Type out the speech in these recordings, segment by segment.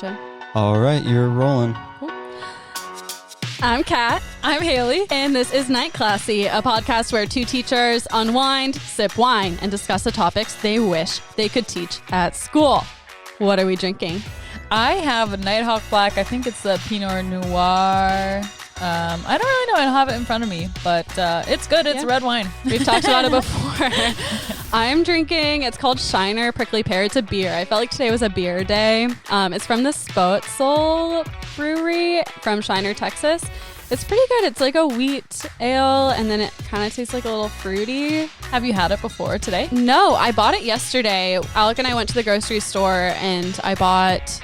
Gotcha. All right, you're rolling. Cool. I'm Kat. I'm Haley. And this is Night Classy, a podcast where two teachers unwind, sip wine, and discuss the topics they wish they could teach at school. What are we drinking? I have a Nighthawk Black. I think it's a Pinot Noir. I don't really know. I don't have it in front of me, but it's good. It's red wine. We've talked about it before. I'm drinking, it's called Shiner Prickly Pear. It's a beer. I felt like today was a beer day. It's from the Spoetzel Brewery from Shiner, Texas. It's pretty good. It's like a wheat ale, and then it kind of tastes like a little fruity. Have you had it before today? No, I bought it yesterday. Alec and I went to the grocery store, and I bought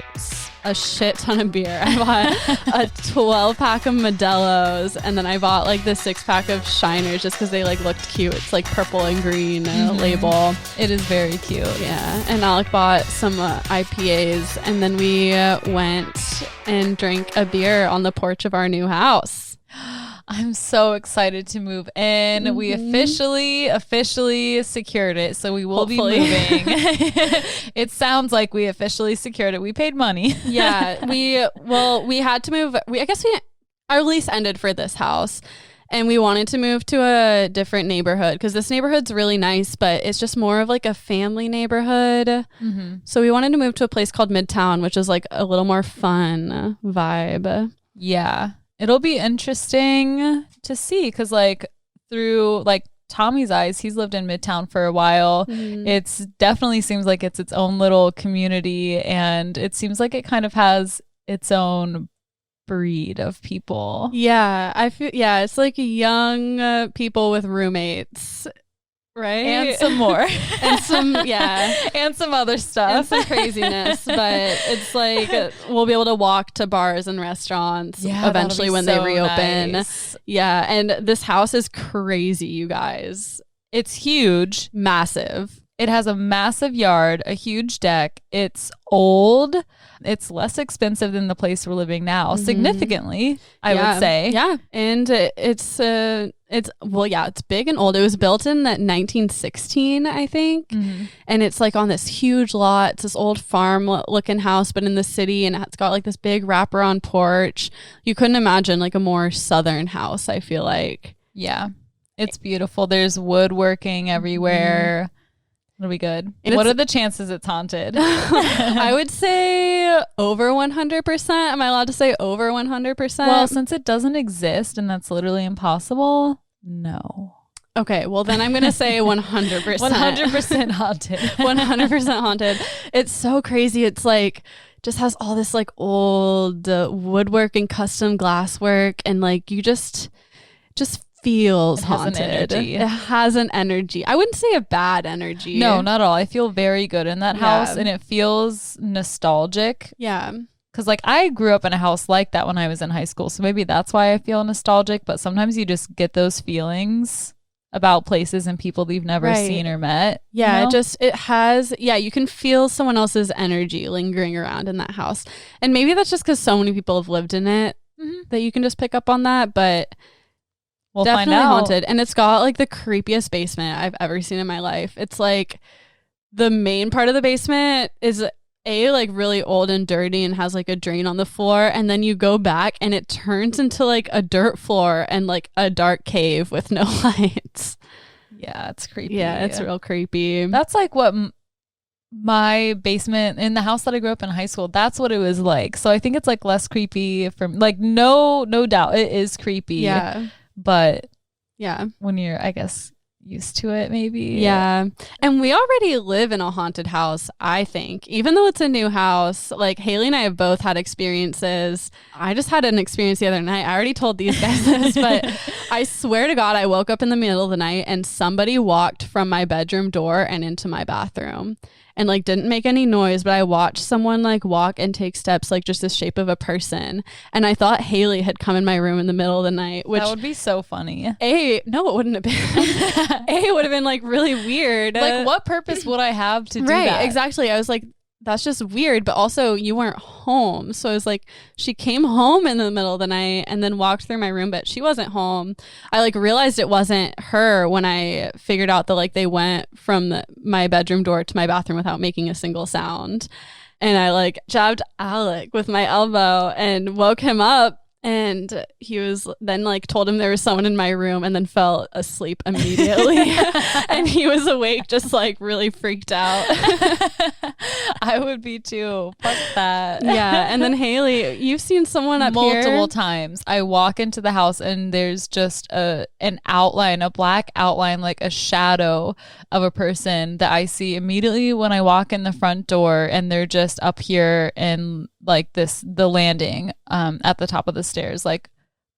a shit ton of beer. I bought a 12 pack of Modelo's, and then I bought like the 6-pack of Shiners just because they like looked cute. It's like purple and green label. It is very cute. Yeah. And Alec bought some IPAs, and then we went and drank a beer on the porch of our new house. I'm so excited to move in. We officially secured it, so we will be moving. It sounds like we officially secured it. We paid money. Yeah, we had to move. Our lease ended for this house, and we wanted to move to a different neighborhood because this neighborhood's really nice, but it's just more of like a family neighborhood. Mm-hmm. So we wanted to move to a place called Midtown, which is like a little more fun vibe. Yeah. It'll be interesting to see because like through like Tommy's eyes, he's lived in Midtown for a while. Mm-hmm. It's definitely seems like it's its own little community, and it seems like it kind of has its own breed of people. Yeah, it's like young people with roommates. Right? And some more. And some, and some other stuff. And some craziness. But it's like we'll be able to walk to bars and restaurants eventually when they reopen. Nice. Yeah. And this house is crazy, you guys. It's huge. Massive. It has a massive yard, a huge deck. It's old. It's less expensive than the place we're living now, significantly, I would say. Yeah. And it's big and old. It was built in 1916, I think. Mm-hmm. And it's like on this huge lot. It's this old farm looking house, but in the city, and it's got like this big wraparound porch. You couldn't imagine like a more southern house, I feel like. Yeah. It's beautiful. There's woodworking everywhere. Mm-hmm. It'll be good. What are the chances it's haunted? I would say over 100%. Am I allowed to say over 100%? Well, since it doesn't exist and that's literally impossible, no. Okay, well then I'm going to say 100%. 100% haunted. 100% haunted. It's so crazy. It's like just has all this like old woodwork and custom glasswork, and like you just feels haunted. It has an energy. I wouldn't say a bad energy. No, not at all. I feel very good in that house, and it feels nostalgic. Yeah. Because like I grew up in a house like that when I was in high school, so maybe that's why I feel nostalgic. But sometimes you just get those feelings about places and people that you've never seen or met. Yeah, you can feel someone else's energy lingering around in that house. And maybe that's just because so many people have lived in it that you can just pick up on that. But we'll definitely find out. Haunted. And it's got like the creepiest basement I've ever seen in my life. It's like the main part of the basement is like really old and dirty and has like a drain on the floor, and then you go back and it turns into like a dirt floor and like a dark cave with no lights. Yeah, it's creepy. Yeah, it's real creepy. That's like what my basement in the house that I grew up in high school, that's what it was like. So I think it's like less creepy from like no doubt it is creepy. Yeah. But yeah, when you're, I guess, used to it, maybe. Yeah. And we already live in a haunted house, I think. Even though it's a new house, like Haley and I have both had experiences. I just had an experience the other night. I already told these guys this, but I swear to God, I woke up in the middle of the night and somebody walked from my bedroom door and into my bathroom. And like didn't make any noise, but I watched someone like walk and take steps like just the shape of a person. And I thought Haley had come in my room in the middle of the night, which that would be so funny. No, it wouldn't have been. It would have been like really weird. Like what purpose would I have to do that? Right, exactly. I was like, that's just weird. But also you weren't home. So I was like, she came home in the middle of the night and then walked through my room, but she wasn't home. I like realized it wasn't her when I figured out that like they went from my bedroom door to my bathroom without making a single sound. and I like jabbed Alec with my elbow and woke him up. And he was then like told him there was someone in my room and then fell asleep immediately. And he was awake, just like really freaked out. I would be too. Fuck that. Yeah. And then Haley, you've seen someone up here multiple times. I walk into the house and there's just an outline, a black outline, like a shadow of a person that I see immediately when I walk in the front door, and they're just up here and like the landing at the top of the stairs, like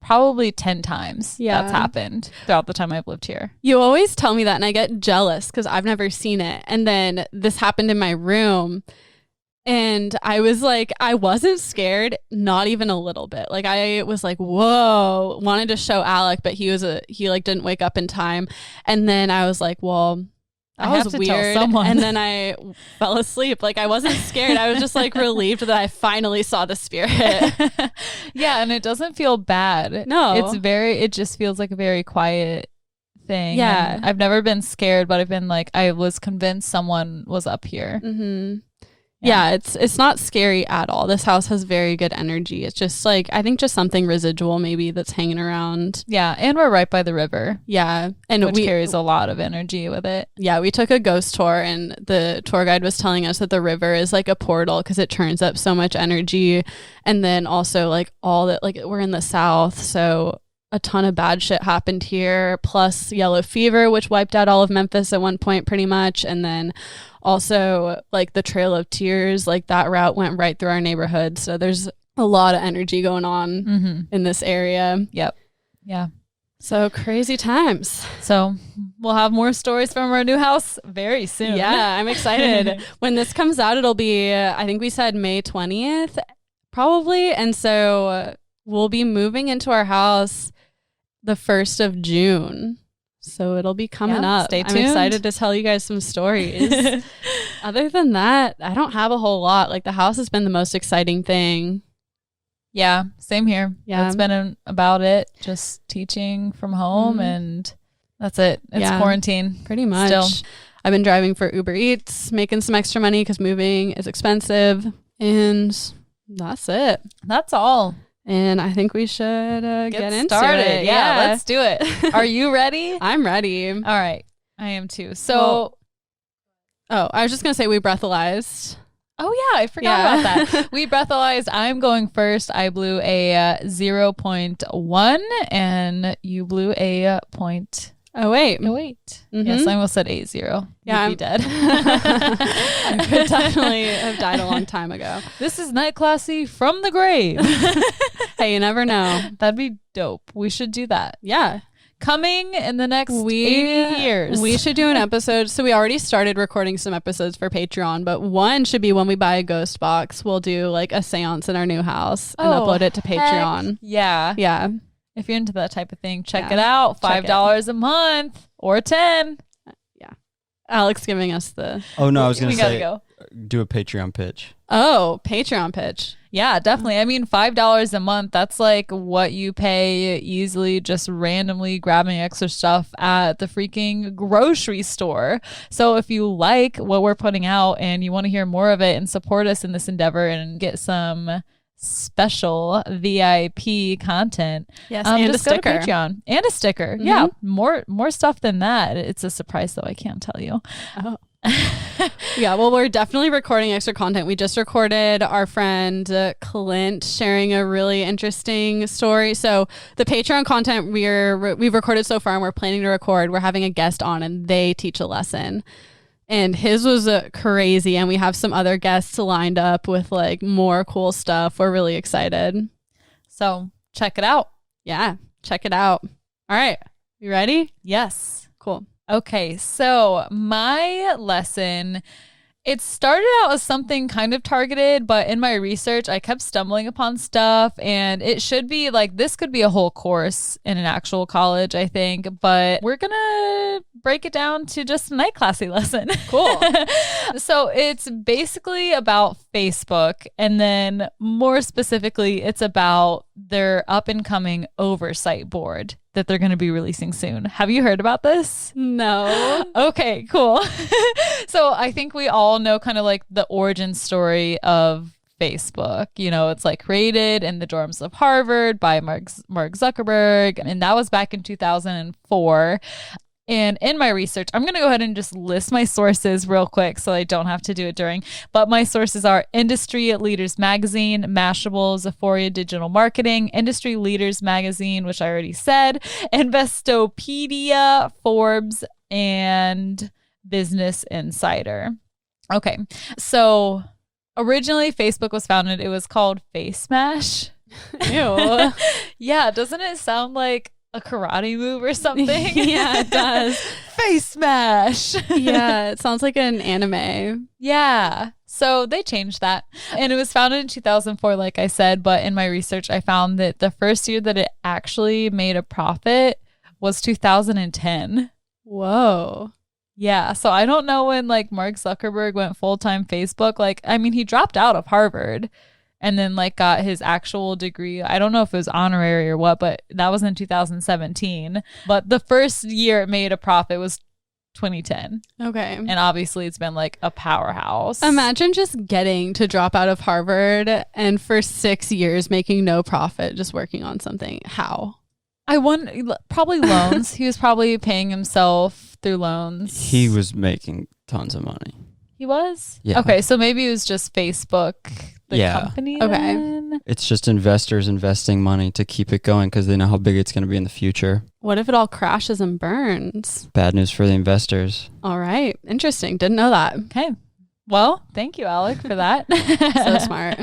probably 10 times. That's happened throughout the time I've lived here. You always tell me that and I get jealous because I've never seen it. And then this happened in my room and I was like, I wasn't scared, not even a little bit. Like I was like, whoa, wanted to show Alec, but he like didn't wake up in time. And then I was like, well, that was weird. And then I fell asleep. Like I wasn't scared. I was just like relieved that I finally saw the spirit. Yeah. And it doesn't feel bad. No. It just feels like a very quiet thing. Yeah. And I've never been scared, but I've been like, I was convinced someone was up here. Mm-hmm. Yeah, it's not scary at all. This house has very good energy. It's just like, I think just something residual maybe that's hanging around. Yeah, and we're right by the river. Yeah. And which carries a lot of energy with it. Yeah, we took a ghost tour and the tour guide was telling us that the river is like a portal because it turns up so much energy. And then also like all that, like we're in the South, so a ton of bad shit happened here, plus yellow fever, which wiped out all of Memphis at one point pretty much. And then also like the Trail of Tears, like that route went right through our neighborhood. So there's a lot of energy going on in this area. Yep. Yeah. So crazy times. So we'll have more stories from our new house very soon. Yeah, I'm excited. When this comes out, it'll be, I think we said May 20th, probably. And so we'll be moving into our house the 1st of June. So it'll be coming up. Stay tuned. I'm excited to tell you guys some stories. Other than that, I don't have a whole lot. Like the house has been the most exciting thing. Yeah, same here. Yeah. That's been about it. Just teaching from home and that's it. It's quarantine. Pretty much. Still. I've been driving for Uber Eats, making some extra money because moving is expensive. And that's it. That's all. And I think we should get into started. it. Yeah, let's do it. Are you ready? I'm ready. All right. I am too. So, I was just going to say we breathalyzed. Oh, yeah. I forgot about that. We breathalyzed. I'm going first. I blew a 0.1 and you blew a point. Oh, wait. Yes, I almost said 80. Yeah, You'd be dead. I could definitely have died a long time ago. This is Night Classy from the grave. Hey, you never know. That'd be dope. We should do that. Yeah. Coming in the next 80 years. We should do an episode. So we already started recording some episodes for Patreon, but one should be when we buy a ghost box. We'll do like a seance in our new house and upload it to Patreon. Yeah. Yeah. If you're into that type of thing, check it out. $5 a month or 10. Yeah. Alex giving us the... Oh, no, I was going to say, go. Do a Patreon pitch. Oh, Patreon pitch. Yeah, definitely. I mean, $5 a month, that's like what you pay easily just randomly grabbing extra stuff at the freaking grocery store. So if you like what we're putting out and you want to hear more of it and support us in this endeavor and get some special VIP content, yes, and a sticker. Go to Patreon and a sticker. Yeah, more stuff than that. It's a surprise though, I can't tell you. Oh. Yeah, well, we're definitely recording extra content. We just recorded our friend Clint sharing a really interesting story. So the Patreon content we've recorded so far and we're planning to record, we're having a guest on and they teach a lesson. And his was crazy. And we have some other guests lined up with like more cool stuff. We're really excited. So check it out. Yeah, check it out. All right. You ready? Yes. Cool. Okay. So my lesson, it started out as something kind of targeted, but in my research, I kept stumbling upon stuff and it should be like, this could be a whole course in an actual college, I think, but we're going to break it down to just a night classy lesson. Cool. So it's basically about Facebook. And then more specifically, it's about their up and coming oversight board that they're going to be releasing soon. Have you heard about this? No. Okay, cool. So I think we all know kind of like the origin story of Facebook. You know, it's like created in the dorms of Harvard by Mark Zuckerberg. And that was back in 2004. And in my research, I'm going to go ahead and just list my sources real quick so I don't have to do it during. But my sources are Industry Leaders Magazine, Mashable, Zephoria Digital Marketing, Industry Leaders Magazine, which I already said, Investopedia, Forbes, and Business Insider. Okay, so originally Facebook was founded, it was called Face Smash. Ew. Yeah, doesn't it sound like a karate move or something? Yeah, it does. Face smash. Yeah, it sounds like an anime. Yeah. So they changed that. And it was founded in 2004, like I said. But in my research, I found that the first year that it actually made a profit was 2010. Whoa. Yeah. So I don't know when like Mark Zuckerberg went full-time Facebook. Like, I mean, he dropped out of Harvard and then like got his actual degree. I don't know if it was honorary or what, but that was in 2017. But the first year it made a profit was 2010. Okay. And obviously it's been like a powerhouse. Imagine just getting to drop out of Harvard and for 6 years making no profit, just working on something. How? I wonder, probably loans. He was probably paying himself through loans. He was making tons of money. He was? Yeah. Okay, so maybe it was just Facebook, the Yeah. company. Okay. Then? It's just investors investing money to keep it going because they know how big it's going to be in the future. What if it all crashes and burns? Bad news for the investors. All right. Interesting. Didn't know that. Okay. Well, thank you, Alec, for that. So smart.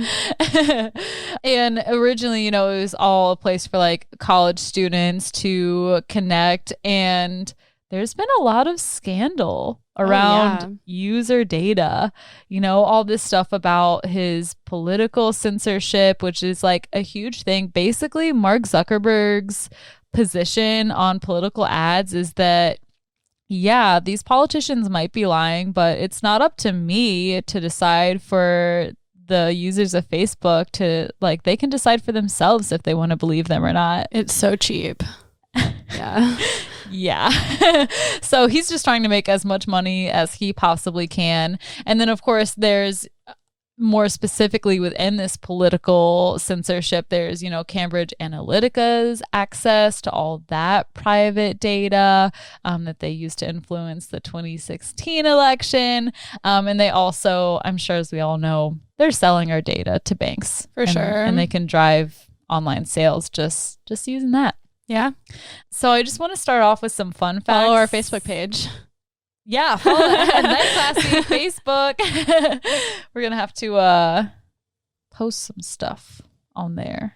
And originally, you know, it was all a place for like college students to connect. And there's been a lot of scandal around user data, you know, all this stuff about his political censorship, which is like a huge thing. Basically, Mark Zuckerberg's position on political ads is that, yeah, these politicians might be lying, but it's not up to me to decide for the users of Facebook to like, they can decide for themselves if they want to believe them or not. It's so cheap. Yeah. Yeah. So he's just trying to make as much money as he possibly can. And then, of course, there's more specifically within this political censorship, there's, you know, Cambridge Analytica's access to all that private data that they used to influence the 2016 election. And they also, I'm sure as we all know, they're selling our data to banks. For sure. And they can drive online sales just using that. Yeah. So I just want to start off with some fun facts. Follow our Facebook page. Yeah, follow that classy Facebook. We're gonna have to post some stuff on there.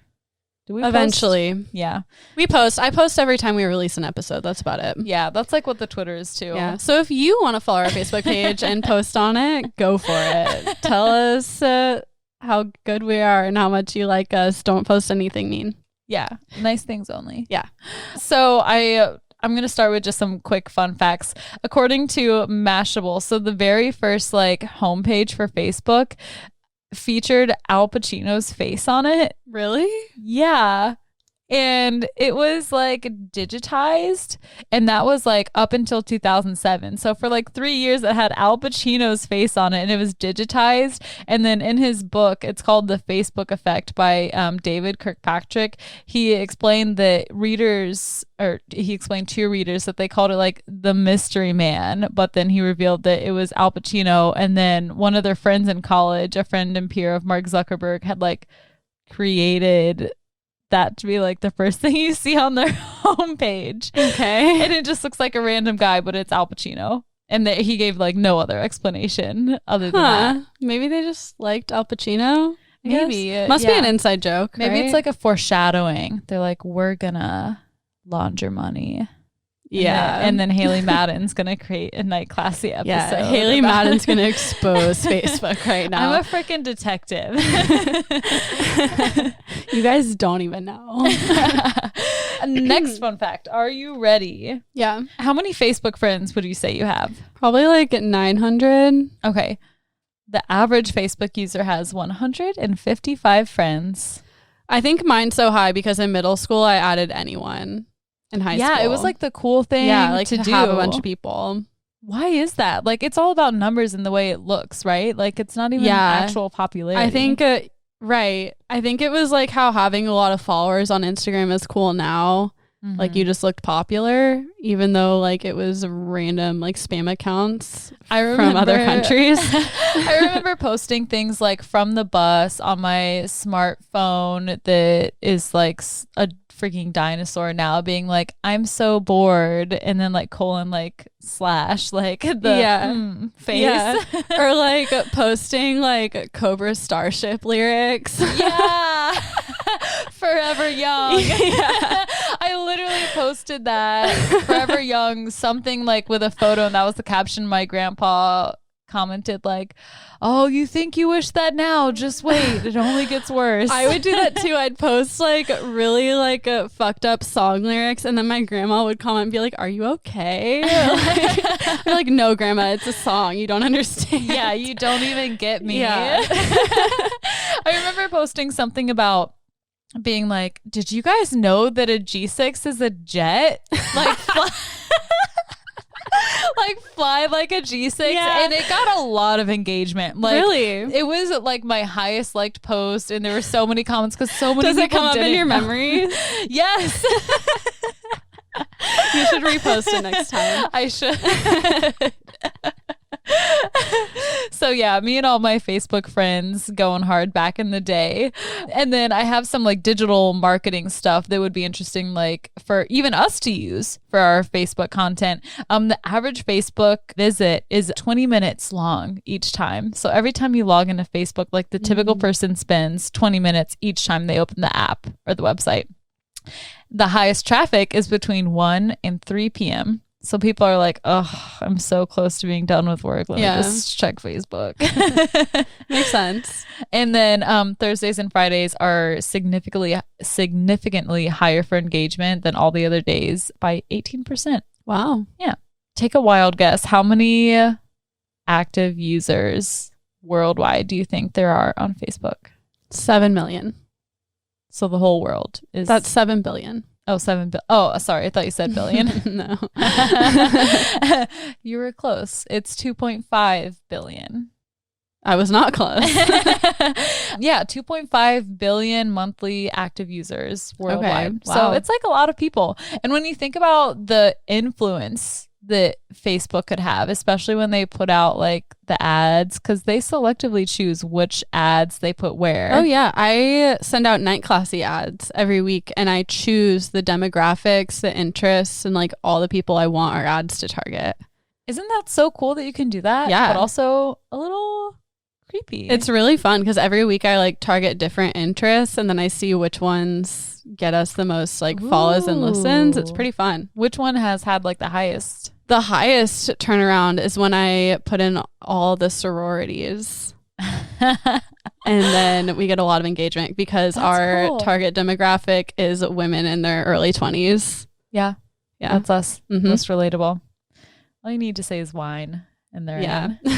Do we Eventually? post? Yeah, We post. I post every time we release an episode. That's about it. yeah. That's like what the Twitter is too. Yeah. So if you want to follow our Facebook page and post on it, go for it. Tell us how good we are and how much you like us. Don't post anything mean. Yeah, nice things only. Yeah. So I'm going to start with just some quick fun facts. According to Mashable, so the very first like homepage for Facebook featured Al Pacino's face on it. Really? Yeah. And it was like digitized, and that was like up until 2007. So for like 3 years it had Al Pacino's face on it and it was digitized. And then in his book, it's called The Facebook Effect by David Kirkpatrick. He explained that he explained to readers that they called it like the mystery man, but then he revealed that it was Al Pacino. And then one of their friends in college, a friend and peer of Mark Zuckerberg, had like created that to be like the first thing you see on their homepage. Okay. And it just looks like a random guy, but it's Al Pacino. And he gave like no other explanation other than that. Maybe they just liked Al Pacino. Maybe. Must be an inside joke. Maybe right? it's like a foreshadowing. They're like, we're gonna launder money. Yeah. And then Haley Madden's gonna create a night classy episode. Yeah. Haley Madden's going to expose Facebook right now. I'm a freaking detective. You guys don't even know. Next fun fact. Are you ready? Yeah. How many Facebook friends would you say you have? Probably like 900. Okay. The average Facebook user has 155 friends. I think mine's so high because in middle school I added anyone in high school. Yeah, it was like the cool thing like to do. have a bunch of people. Why is that? Like, it's all about numbers and the way it looks, right? Like, it's not even actual popularity. I think, right. I think it was like how having a lot of followers on Instagram is cool now. Like, you just looked popular, even though like it was random like spam accounts from other countries. I remember posting things like from the bus on my smartphone that is like a freaking dinosaur now, being like, I'm so bored, and then like colon like slash like the face, or like posting like Cobra Starship lyrics. Yeah. Forever Young. Yeah. I literally posted that, Forever Young, something like with a photo, and that was the caption. My grandpa commented like, oh, you think you wish that now, just wait, it only gets worse. I would do that too. I'd post like really like fucked up song lyrics, and then my grandma would comment and be like, are you okay? I'm like, no grandma, it's a song, you don't understand. Yeah, you don't even get me. Yeah. I remember posting something about being like, did you guys know that a G6 is a jet? Like like fly like a G6. Yeah. And it got a lot of engagement. Like, really? It was like my highest liked post, and there were so many comments because so many people Does it come up in your know. memories? Yes. You should repost it next time. I should. So yeah, me and all my Facebook friends going hard back in the day. And then I have some like digital marketing stuff that would be interesting, like for even us to use for our Facebook content. The average Facebook visit is 20 minutes long each time. So every time you log into Facebook, like the typical person spends 20 minutes each time they open the app or the website. The highest traffic is between 1 and 3 p.m. So people are like, oh, I'm so close to being done with work. Let me just check Facebook. Makes sense. And then Thursdays and Fridays are significantly higher for engagement than all the other days by 18%. Wow. Yeah. Take a wild guess. How many active users worldwide do you think there are on Facebook? 7 million. So the whole world is... That's 7 billion. Oh, 7 billion. Oh, sorry. I thought you said billion. No. You were close. It's 2.5 billion. I was not close. Yeah, 2.5 billion monthly active users worldwide. Okay, wow. So it's like a lot of people. And when you think about the influence that Facebook could have, especially when they put out like the ads, because they selectively choose which ads they put where. Oh yeah, I send out night classy ads every week, and I choose the demographics, the interests, and like all the people I want our ads to target. Isn't that so cool that you can do that? Yeah. But also a little creepy. It's really fun because every week I like target different interests, and then I see which ones get us the most like follows and listens. It's pretty fun. Which one has had like the highest? The highest turnaround is when I put in all the sororities. And then we get a lot of engagement because our cool. target demographic is women in their early 20s. Yeah. Yeah. That's us. Mhm. Most relatable. All you need to say is wine, and they're Yeah. in.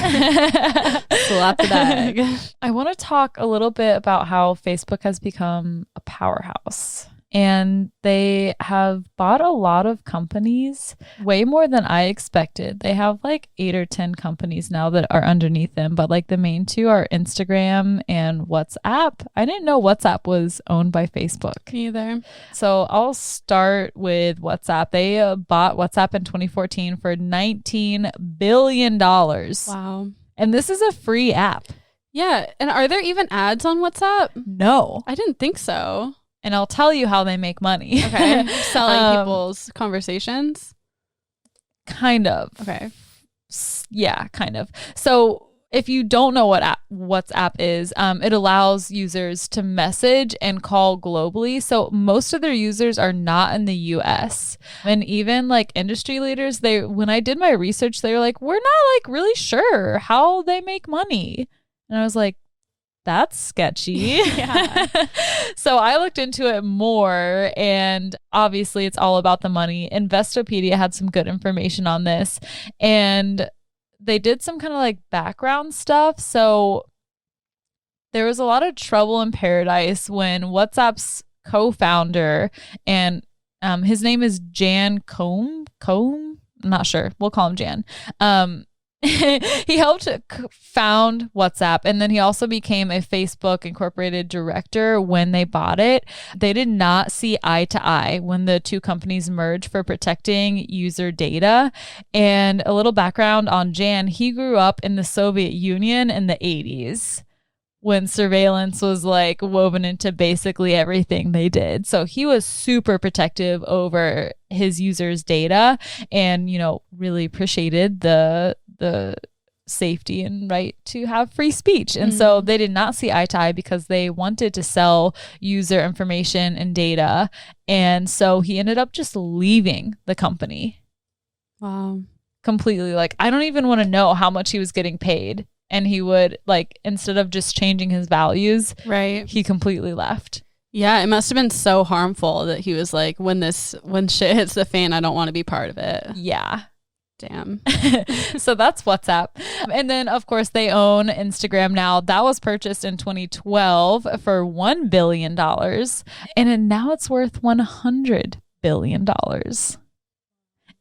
Slap the bag. I want to talk a little bit about how Facebook has become a powerhouse. And they have bought a lot of companies, way more than I expected. They have like 8 or 10 companies now that are underneath them, but like the main two are Instagram and WhatsApp. I didn't know WhatsApp was owned by Facebook. Me either. So I'll start with WhatsApp. They bought WhatsApp in 2014 for $19 billion. Wow. And this is a free app. Yeah. And are there even ads on WhatsApp? No. I didn't think so. And I'll tell you how they make money. Okay. Selling people's conversations? Kind of. Okay. Yeah, kind of. So if you don't know what WhatsApp is, it allows users to message and call globally. So most of their users are not in the US. And even like industry leaders, when I did my research, they were like, we're not like really sure how they make money. And I was like, that's sketchy. Yeah. So I looked into it more, and obviously it's all about the money. Investopedia had some good information on this, and they did some kind of like background stuff. So there was a lot of trouble in paradise when WhatsApp's co-founder, and his name is Jan Combe. I'm not sure. We'll call him Jan. He helped found WhatsApp, and then he also became a Facebook Incorporated director when they bought it. They did not see eye to eye when the two companies merged for protecting user data. And a little background on Jan, he grew up in the Soviet Union in the 80s when surveillance was like woven into basically everything they did. So he was super protective over his users' data and, you know, really appreciated the safety and right to have free speech. And so they did not see eye to eye because they wanted to sell user information and data. And so he ended up just leaving the company. Wow. Completely. Like, I don't even want to know how much he was getting paid. And he would, like, instead of just changing his values, right, he completely left. Yeah, it must have been so harmful that he was like, when shit hits the fan, I don't want to be part of it. Yeah. Damn. So that's WhatsApp. And then, of course, they own Instagram now. That was purchased in 2012 for $1 billion. And now it's worth $100 billion.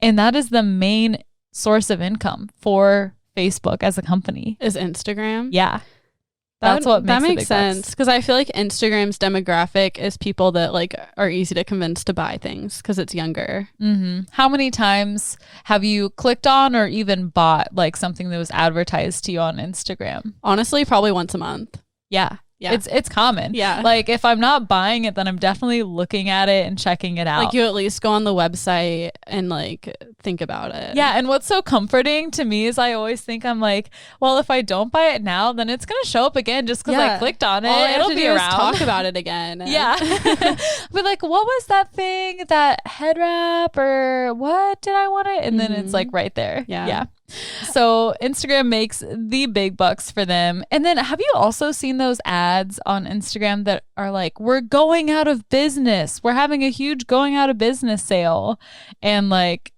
And that is the main source of income for Facebook as a company. Is Instagram? Yeah. That's what makes that makes sense, because I feel like Instagram's demographic is people that like are easy to convince to buy things because it's younger. Mm-hmm. How many times have you clicked on or even bought like something that was advertised to you on Instagram? Honestly, probably once a month. Yeah. Yeah. It's common. Yeah. Like if I'm not buying it, then I'm definitely looking at it and checking it out. Like you at least go on the website and like think about it. Yeah. And what's so comforting to me is I always think I'm like, well, if I don't buy it now, then it's going to show up again just because I clicked on it. All I have It'll to be do around. is talk about it again. Yeah. But like, what was that thing, that head wrap or what did I want it? And then it's like right there. Yeah. So Instagram makes the big bucks for them. And then have you also seen those ads on Instagram that are like, we're going out of business. We're having a huge going out of business sale. And like,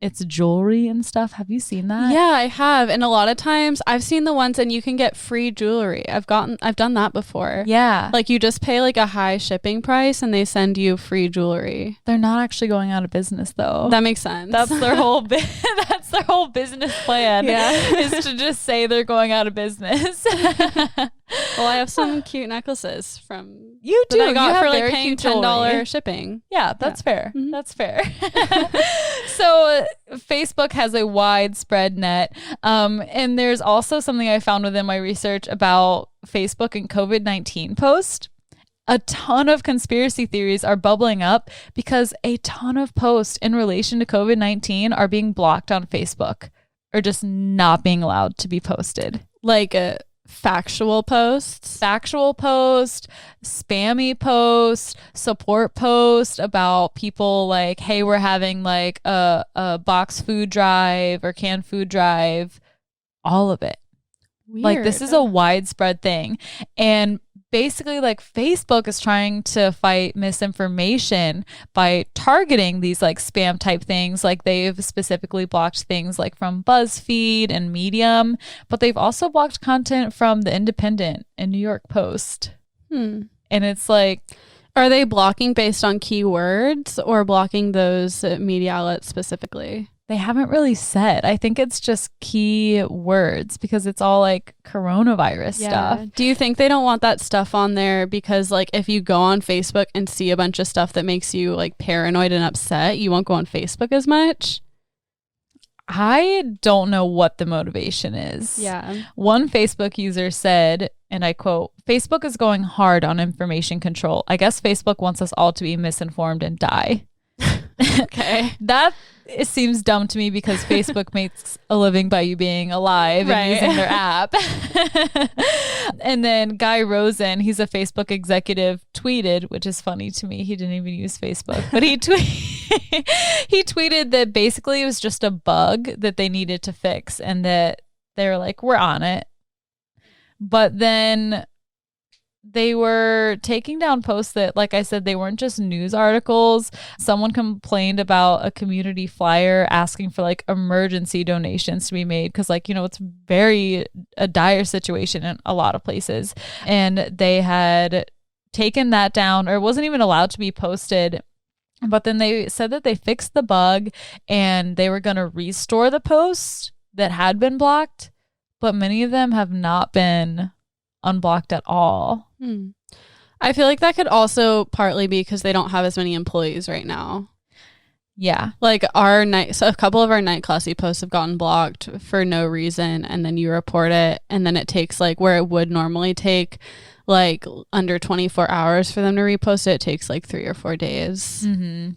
it's jewelry and stuff. Have you seen that? Yeah, I have. And a lot of times I've seen the ones and you can get free jewelry. I've done that before. Yeah. Like you just pay like a high shipping price and they send you free jewelry. They're not actually going out of business though. That makes sense. That's their whole that's their whole business plan. Yeah. Is to just say they're going out of business. Well, I have some cute necklaces from you do. that I got you have for like very paying cute $10 jewelry. shipping. Yeah, that's fair. Mm-hmm. That's fair. So Facebook has a widespread net. And there's also something I found within my research about Facebook and COVID-19 posts. A ton of conspiracy theories are bubbling up because a ton of posts in relation to COVID-19 are being blocked on Facebook or just not being allowed to be posted. Like factual posts, spammy posts, support posts about people like, hey, we're having like a box food drive or canned food drive, all of it. Weird. Like this is a widespread thing. And basically like Facebook is trying to fight misinformation by targeting these like spam type things. Like they've specifically blocked things like from BuzzFeed and Medium, but they've also blocked content from The Independent and New York Post. And it's like, are they blocking based on keywords or blocking those media outlets specifically? they haven't really said. I think it's just key words because it's all like coronavirus stuff. Do you think they don't want that stuff on there because like if you go on Facebook and see a bunch of stuff that makes you like paranoid and upset, you won't go on Facebook as much? I don't know what the motivation is. Yeah. One Facebook user said, and I quote, "Facebook is going hard on information control. I guess Facebook wants us all to be misinformed and die." Okay. That it seems dumb to me because Facebook makes a living by you being alive and using their app. And then Guy Rosen, he's a Facebook executive, tweeted, which is funny to me. He didn't even use Facebook, but he tweeted that basically it was just a bug that they needed to fix and that they were like, we're on it. But then they were taking down posts that, like I said, they weren't just news articles. Someone complained about a community flyer asking for like emergency donations to be made because, like, you know, it's very a dire situation in a lot of places. And they had taken that down, or it wasn't even allowed to be posted. But then they said that they fixed the bug and they were going to restore the posts that had been blocked, but many of them have not been unblocked at all. I feel like that could also partly be because they don't have as many employees right now. Yeah. Like so a couple of our night classy posts have gotten blocked for no reason, and then you report it, and then it takes like where it would normally take like under 24 hours for them to repost it takes like 3 or 4 days.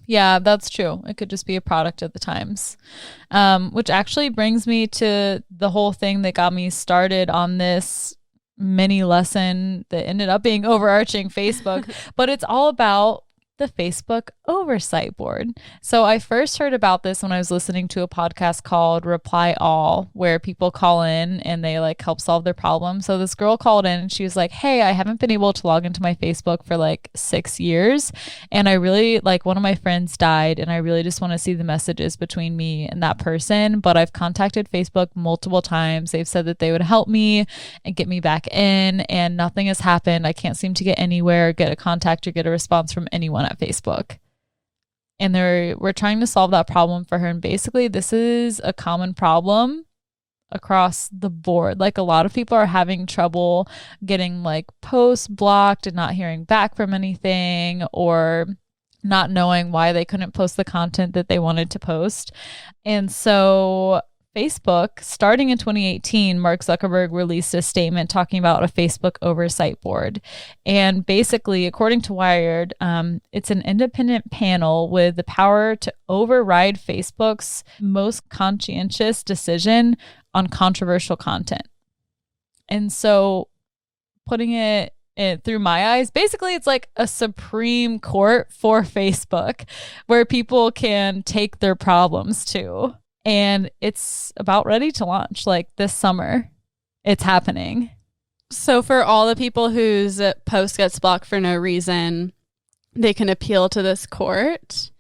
Yeah, that's true. It could just be a product of the times. Which actually brings me to the whole thing that got me started on this mini lesson that ended up being overarching Facebook, but it's all about the Facebook Oversight Board. So I first heard about this when I was listening to a podcast called Reply All, where people call in and they like help solve their problem. So this girl called in and she was like, hey, I haven't been able to log into my Facebook for like 6 years. And I really like one of my friends died and I really just want to see the messages between me and that person. But I've contacted Facebook multiple times. They've said that they would help me and get me back in, and nothing has happened. I can't seem to get anywhere, get a contact, or get a response from anyone at Facebook. And we're trying to solve that problem for her. And basically this is a common problem across the board. Like a lot of people are having trouble getting like posts blocked and not hearing back from anything, or not knowing why they couldn't post the content that they wanted to post. And so Facebook, starting in 2018, Mark Zuckerberg released a statement talking about a Facebook oversight board. And basically, according to Wired, it's an independent panel with the power to override Facebook's most conscientious decision on controversial content. And so putting it through my eyes, basically it's like a Supreme Court for Facebook where people can take their problems to. And it's about ready to launch like this summer. It's happening. So for all the people whose post gets blocked for no reason, they can appeal to this court?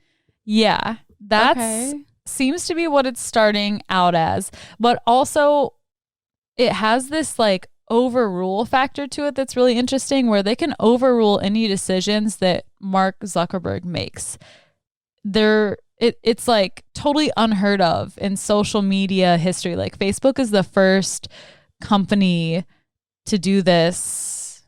Yeah, that seems to be what it's starting out as. But also it has this like overrule factor to it that's really interesting, where they can overrule any decisions that Mark Zuckerberg makes. It's like totally unheard of in social media history. Like Facebook is the first company to do this,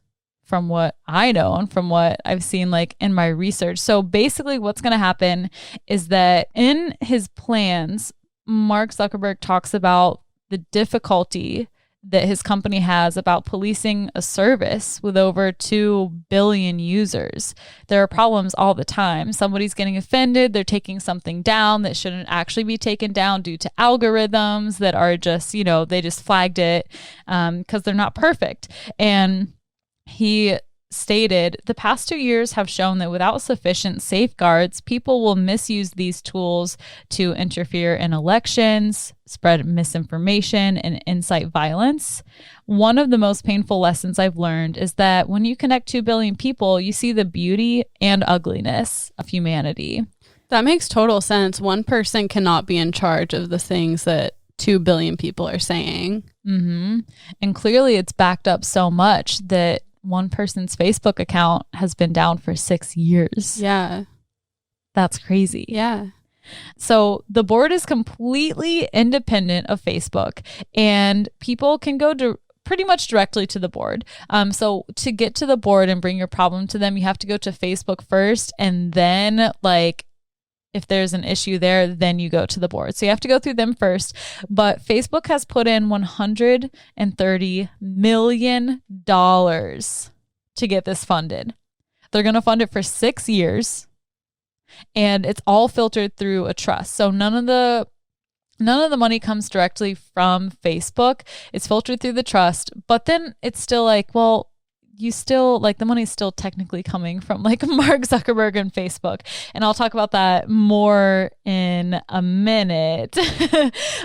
from what I know and from what I've seen like in my research. So basically what's going to happen is that in his plans, Mark Zuckerberg talks about the difficulty that his company has about policing a service with over 2 billion users. There are problems all the time. Somebody's getting offended. They're taking something down that shouldn't actually be taken down due to algorithms that are just, you know, they just flagged it because they're not perfect. And he stated, the past 2 years have shown that without sufficient safeguards, people will misuse these tools to interfere in elections, spread misinformation, and incite violence. One of the most painful lessons I've learned is that when you connect 2 billion people, you see the beauty and ugliness of humanity. That makes total sense. One person cannot be in charge of the things that 2 billion people are saying. And clearly it's backed up so much that one person's Facebook account has been down for 6 years. Yeah. That's crazy. Yeah. So the board is completely independent of Facebook, and people can go to pretty much directly to the board. So to get to the board and bring your problem to them, you have to go to Facebook first, and then like if there's an issue there, then you go to the board. So you have to go through them first. But Facebook has put in $130 million to get this funded. They're going to fund it for 6 years, and it's all filtered through a trust. So none of the money comes directly from Facebook. It's filtered through the trust, but then it's still like, well, you still like the money's still technically coming from like Mark Zuckerberg and Facebook. And I'll talk about that more in a minute.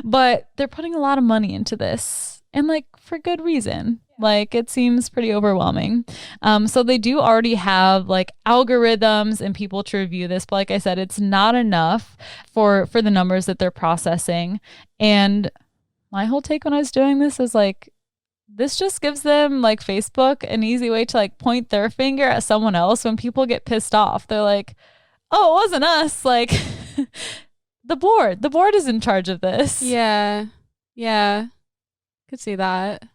But they're putting a lot of money into this. And like for good reason. Like, it seems pretty overwhelming. So they do already have like algorithms and people to review this. But like I said, it's not enough for the numbers that they're processing. And my whole take when I was doing this is like, this just gives them, like Facebook, an easy way to like point their finger at someone else when people get pissed off. They're like, oh, it wasn't us. Like the board is in charge of this. Yeah. Could see that.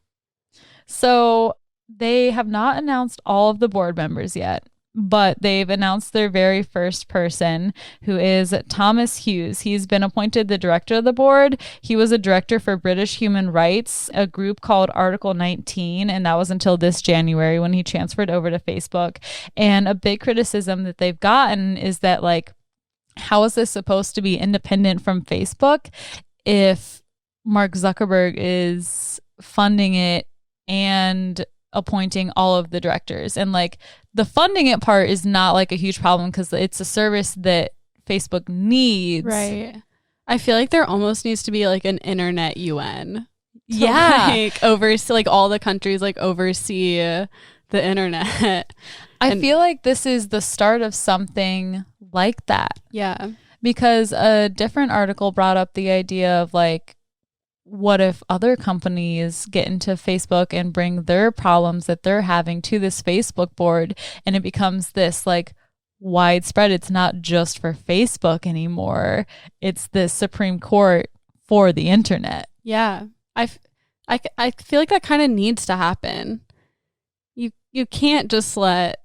So they have not announced all of the board members yet, but they've announced their very first person, who is Thomas Hughes. He's been appointed the director of the board. He was a director for British Human Rights, a group called Article 19, and that was until this January when he transferred over to Facebook. And a big criticism that they've gotten is that, like, how is this supposed to be independent from Facebook if Mark Zuckerberg is funding it and appointing all of the directors? And like, the funding it part is not like a huge problem because it's a service that Facebook needs. Right. I feel like there almost needs to be like an internet UN. Yeah. Like oversee, like all the countries like oversee the internet. I feel like this is the start of something like that. Yeah. Because a different article brought up the idea of like, what if other companies get into Facebook and bring their problems that they're having to this Facebook board, and it becomes this like widespread? It's not just for Facebook anymore. It's the Supreme Court for the internet. Yeah. I feel like that kind of needs to happen. You can't just let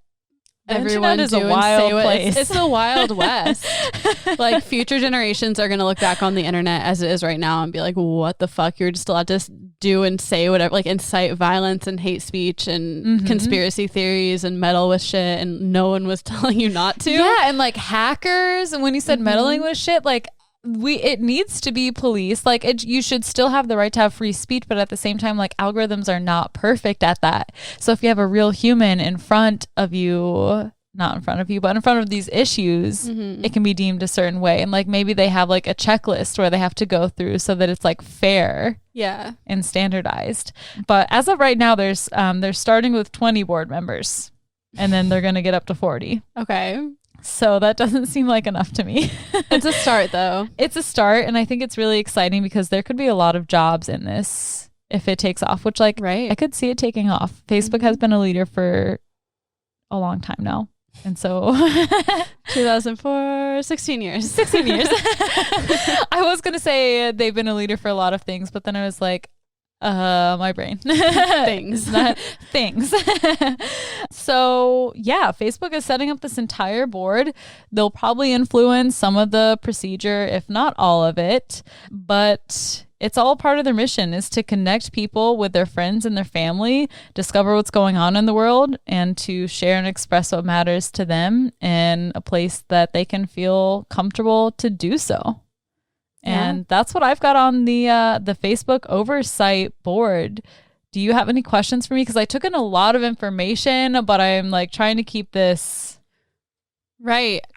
The everyone internet is do a and wild say what place. it's the Wild West. Like, future generations are going to look back on the internet as it is right now and be like, what the fuck? You're just allowed to do and say whatever, like incite violence and hate speech and conspiracy theories and meddle with shit, and no one was telling you not to. Yeah, and like hackers. And when you said meddling with shit, like it needs to be policed. Like you should still have the right to have free speech, but at the same time, like, algorithms are not perfect at that. So if you have a real human in front of you, not in front of you, but in front of these issues, it can be deemed a certain way. And like, maybe they have like a checklist where they have to go through so that it's like fair. Yeah. And standardized. But as of right now, they're starting with 20 board members, and then they're going to get up to 40. Okay. So that doesn't seem like enough to me. It's a start, though. It's a start, and I think it's really exciting because there could be a lot of jobs in this if it takes off, which, like, right. I could see it taking off. Facebook has been a leader for a long time now. And so 2004, 16 years. 16 years. I was going to say they've been a leader for a lot of things, but then I was like, my brain. Things. Things. So yeah, Facebook is setting up this entire board. They'll probably influence some of the procedure, if not all of it, but it's all part of their mission, is to connect people with their friends and their family, discover what's going on in the world, and to share and express what matters to them in a place that they can feel comfortable to do so. And that's what I've got on the Facebook oversight board. Do you have any questions for me? Because I took in a lot of information, but I'm like trying to keep this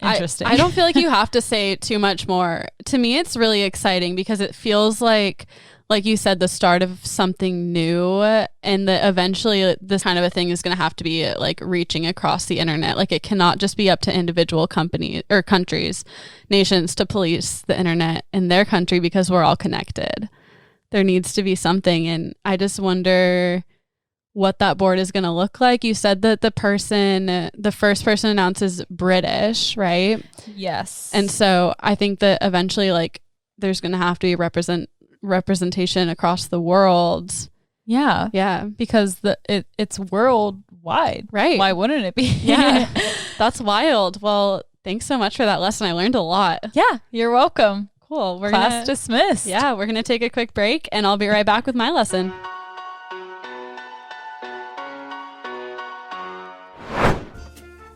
interesting. I don't feel like you have to say too much more. To me, it's really exciting because it feels like you said, the start of something new, and that eventually this kind of a thing is going to have to be like reaching across the internet. Like, it cannot just be up to individual companies or countries, nations, to police the internet in their country, because we're all connected. There needs to be something. And I just wonder what that board is going to look like. You said that the first person announced is British, right? Yes. And so I think that eventually, like, there's going to have to be representation across the world. Yeah because it's worldwide, right? Why wouldn't it be? Yeah. That's wild. Well, thanks so much for that lesson. I learned a lot. Yeah, you're welcome. Cool. Class dismissed. Yeah, we're gonna take a quick break, and I'll be right back with my lesson.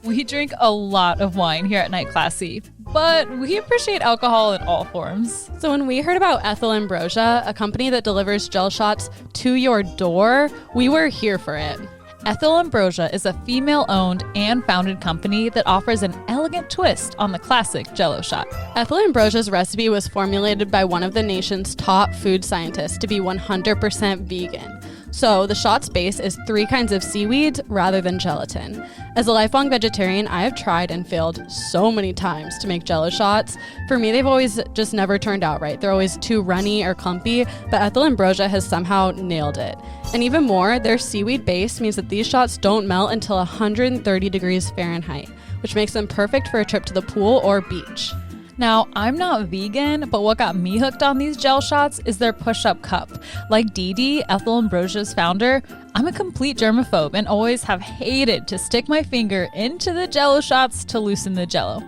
We drink a lot of wine here at Night Classy, but we appreciate alcohol in all forms. So when we heard about Ethyl Ambrosia, a company that delivers gel shots to your door, we were here for it. Ethyl Ambrosia is a female-owned and founded company that offers an elegant twist on the classic Jell-O shot. Ethyl Ambrosia's recipe was formulated by one of the nation's top food scientists to be 100% vegan. So the shot's base is 3 kinds of seaweeds rather than gelatin. As a lifelong vegetarian, I have tried and failed so many times to make Jello shots. For me, they've always just never turned out right. They're always too runny or clumpy, but Ethel Ambrosia has somehow nailed it. And even more, their seaweed base means that these shots don't melt until 130 degrees Fahrenheit, which makes them perfect for a trip to the pool or beach. Now, I'm not vegan, but what got me hooked on these gel shots is their push-up cup. Like Dee Dee, Ethel Ambrosia's founder, I'm a complete germaphobe and always have hated to stick my finger into the Jello shots to loosen the Jello.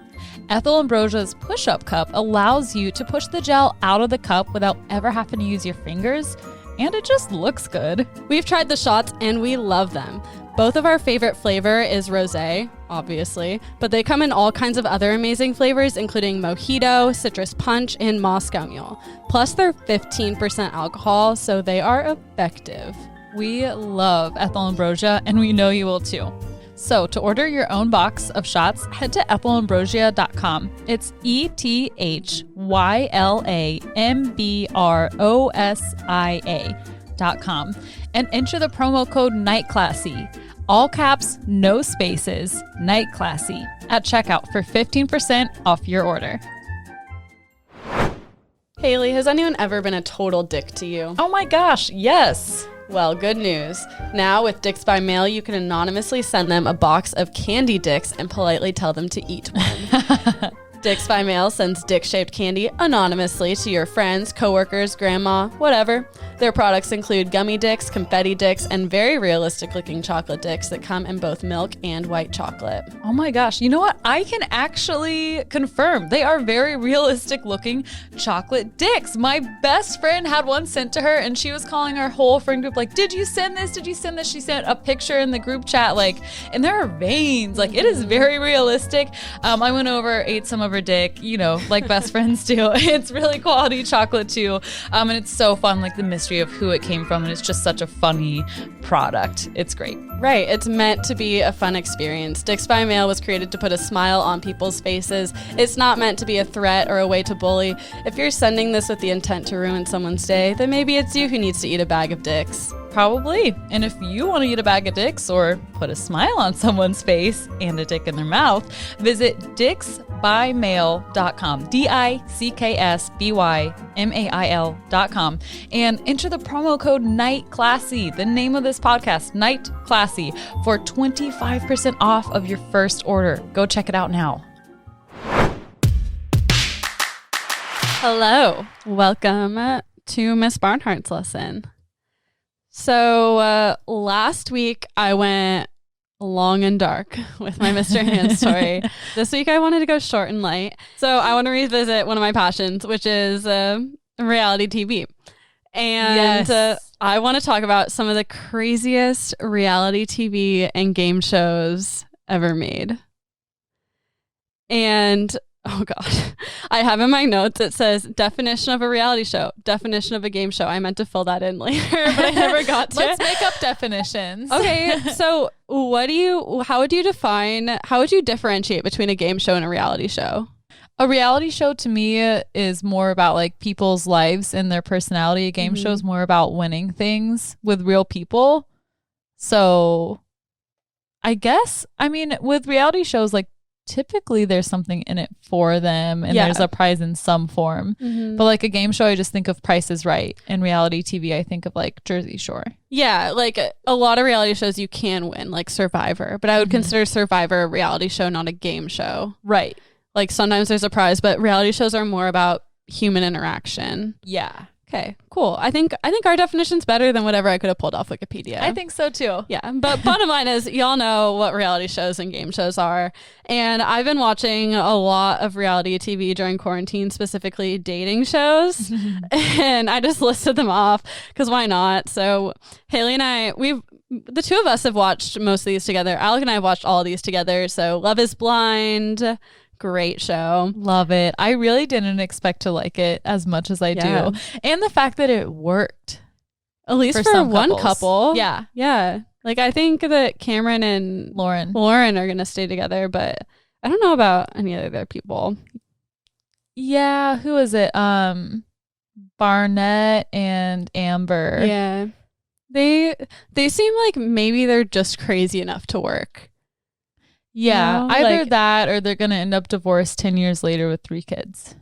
Ethel Ambrosia's push-up cup allows you to push the gel out of the cup without ever having to use your fingers, and it just looks good. We've tried the shots and we love them. Both of our favorite flavor is rosé, obviously, but they come in all kinds of other amazing flavors, including mojito, citrus punch, and Moscow Mule. Plus, they're 15% alcohol, so they are effective. We love Ethel Ambrosia, and we know you will too. So to order your own box of shots, head to ethelambrosia.com. It's ETHYLAMBROSIA.com and enter the promo code NIGHTCLASSY. All caps, no spaces, Night Classy at checkout for 15% off your order. Haley, has anyone ever been a total dick to you? Oh my gosh, yes. Well, good news. Now with Dicks by Mail, you can anonymously send them a box of candy dicks and politely tell them to eat one. Dicks by Mail sends dick-shaped candy anonymously to your friends, coworkers, grandma, whatever. Their products include gummy dicks, confetti dicks, and very realistic-looking chocolate dicks that come in both milk and white chocolate. Oh my gosh, you know what? I can actually confirm they are very realistic-looking chocolate dicks. My best friend had one sent to her, and she was calling our whole friend group like, did you send this? Did you send this? She sent a picture in the group chat, like, and there are veins. Like, it is very realistic. I went over, ate some of her dick, you know, like best friends do. It's really quality chocolate too. And it's so fun, like the mystery of who it came from. And it's just such a funny product. It's great. Right. It's meant to be a fun experience. Dicks by Mail was created to put a smile on people's faces. It's not meant to be a threat or a way to bully. If you're sending this with the intent to ruin someone's day, then maybe it's you who needs to eat a bag of dicks. Probably. And if you want to eat a bag of dicks or put a smile on someone's face and a dick in their mouth, visit dicksbymail.com, dicksbymail.com, and enter the promo code NIGHTCLASSY, the name of this podcast, Night Classy, for 25% off of your first order. Go check it out now. Hello. Welcome to Miss Barnhart's lesson. So last week I went long and dark with my Mr. Hand story. This week I wanted to go short and light. So I want to revisit one of my passions, which is reality TV. And I want to talk about some of the craziest reality TV and game shows ever made. And oh God, I have in my notes, it says definition of a reality show, definition of a game show. I meant to fill that in later, but I never got to Let's make up definitions. Okay, so how would you differentiate between a game show and a reality show? A reality show to me is more about like people's lives and their personality. A game show is more about winning things with real people. So I guess, I mean, with reality shows, like typically there's something in it for them and there's a prize in some form. But like a game show, I just think of Price is Right. And reality TV, I think of like Jersey Shore. Yeah, like a lot of reality shows you can win, like Survivor. But I would consider Survivor a reality show, not a game show. Right. Like sometimes there's a prize, but reality shows are more about human interaction. Yeah. Okay, cool. I think our definition's better than whatever I could have pulled off Wikipedia. I think so too. Yeah, but bottom line is y'all know what reality shows and game shows are. And I've been watching a lot of reality TV during quarantine, specifically dating shows. And I just listed them off because why not? So Haley and I, the two of us have watched most of these together. Alec and I have watched all of these together. So Love is Blind, great show. Love it. I really didn't expect to like it as much as I do. And the fact that it worked. At least for one couple. Yeah. Yeah. Like I think that Cameron and Lauren are going to stay together, but I don't know about any other people. Yeah. Who is it? Barnett and Amber. Yeah. They seem like maybe they're just crazy enough to work. Yeah, You know, either like- that or they're going to end up divorced 10 years later with 3 kids.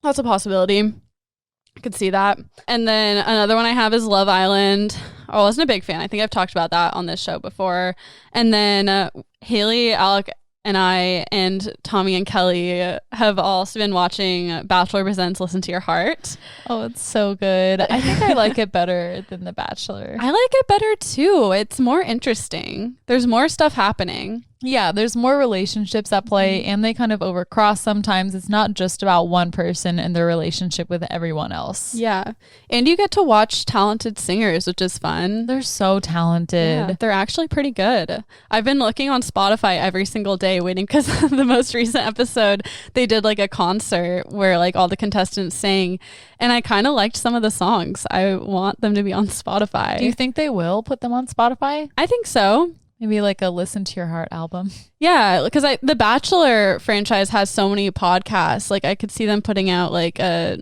That's a possibility. I could see that. And then another one I have is Love Island. I wasn't a big fan. I think I've talked about that on this show before. And then Haley, Alec, and I and Tommy and Kelly have also been watching Bachelor Presents Listen to Your Heart. Oh, it's so good. I think I like it better than The Bachelor. I like it better too. It's more interesting. There's more stuff happening. Yeah, there's more relationships at play and they kind of overcross sometimes. It's not just about one person and their relationship with everyone else. Yeah. And you get to watch talented singers, which is fun. They're so talented. Yeah, they're actually pretty good. I've been looking on Spotify every single day waiting because the most recent episode, they did like a concert where like all the contestants sang and I kind of liked some of the songs. I want them to be on Spotify. Do you think they will put them on Spotify? I think so. Maybe like a Listen to Your Heart album. Yeah, because the Bachelor franchise has so many podcasts. Like I could see them putting out like a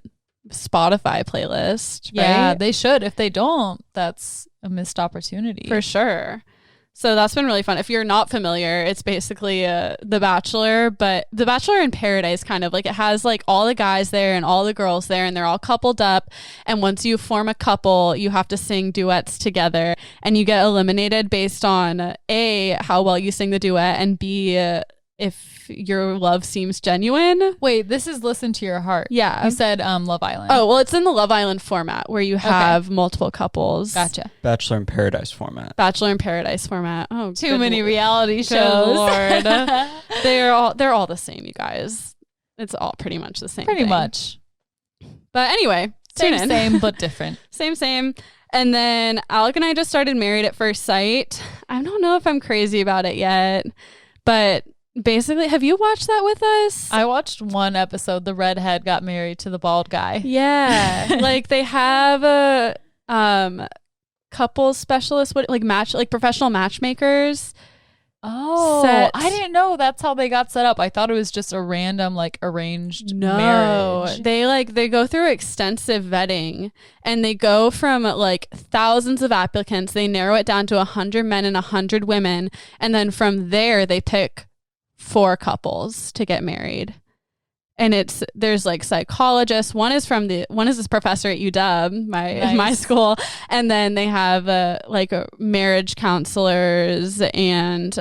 Spotify playlist. Yeah, right? they should. If they don't, that's a missed opportunity. For sure. So that's been really fun. If you're not familiar, it's basically The Bachelor, but The Bachelor in Paradise, kind of like it has like all the guys there and all the girls there and they're all coupled up. And once you form a couple, you have to sing duets together and you get eliminated based on A, how well you sing the duet, and B, if your love seems genuine. Wait, this is Listen to Your Heart. Yeah. You said Love Island. Oh, well, it's in the Love Island format where you have multiple couples. Gotcha. Bachelor in Paradise format. Bachelor in Paradise format. Oh, Too good many l- reality Good shows. Lord. they're all the same, you guys. It's all pretty much the same. Pretty thing. much. But anyway, Same, tune in. same, but different. Same. And then Alec and I just started Married at First Sight. I don't know if I'm crazy about it yet, but basically, have you watched that with us? I watched one episode. The redhead got married to the bald guy. Yeah. Like they have a couples specialist, professional matchmakers. Oh, Set. I didn't know that's how they got set up. I thought it was just a random like arranged marriage. They go through extensive vetting and they go from like thousands of applicants. They narrow it down to 100 men and 100 women. And then from there, they pick 4 couples to get married. And there's like psychologists. One is this professor at UW, my school. And then they have marriage counselors and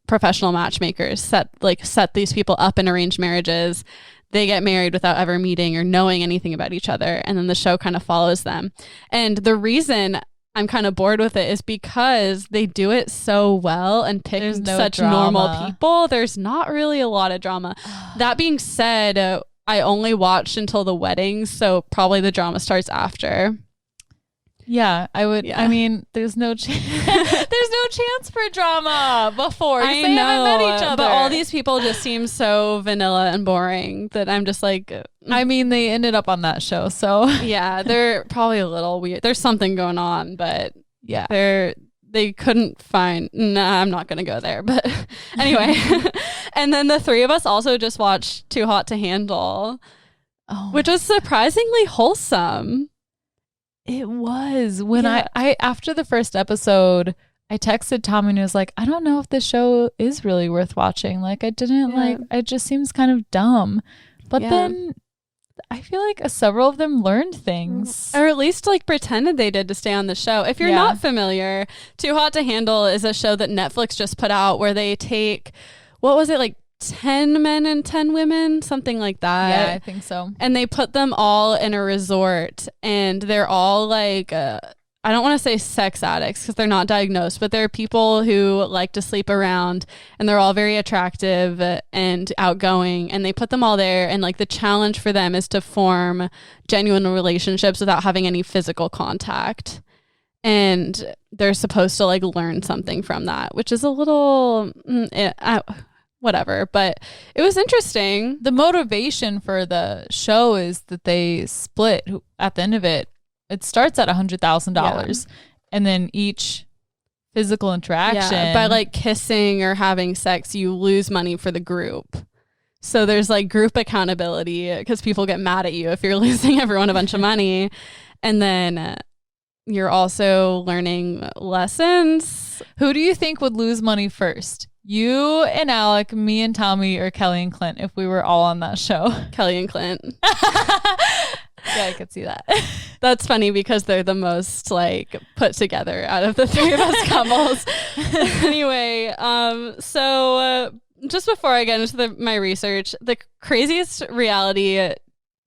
professional matchmakers set these people up in arranged marriages. They get married without ever meeting or knowing anything about each other. And then the show kind of follows them. And the reason I'm kind of bored with it is because they do it so well and pick such normal people. There's not really a lot of drama. That being said, I only watched until the wedding, so probably the drama starts after. Yeah, I would. Yeah. I mean, there's no chance. There's no chance for drama before. I They know, haven't met each other. but all these people just seem so vanilla and boring that I'm just like, I mean, they ended up on that show, so yeah, they're probably a little weird. There's something going on, but yeah. they couldn't find. Nah, I'm not gonna go there. But anyway, and then the 3 of us also just watched Too Hot to Handle, which was surprisingly wholesome. It was when I after the first episode, I texted Tommy and was like, I don't know if this show is really worth watching. Like, I didn't it just seems kind of dumb. But then I feel like several of them learned things. Or at least like pretended they did to stay on the show. If you're not familiar, Too Hot to Handle is a show that Netflix just put out where they take, what was it, like 10 men and 10 women, something like that. Yeah, I think so. And they put them all in a resort and they're all like, I don't want to say sex addicts because they're not diagnosed, but they're people who like to sleep around and they're all very attractive and outgoing. And they put them all there. And like the challenge for them is to form genuine relationships without having any physical contact. And they're supposed to like learn something from that, which is a little whatever, but it was interesting. The motivation for the show is that they split at the end of it. It starts at $100,000 and then each physical interaction by like kissing or having sex, you lose money for the group. So there's like group accountability because people get mad at you if you're losing everyone a bunch of money. And then you're also learning lessons. Who do you think would lose money first? You and Alec, me and Tommy, or Kelly and Clint if we were all on that show? Kelly and Clint. Yeah, I could see that. That's funny because they're the most like put together out of the three of us couples. Anyway, so just before I get into my research, the craziest reality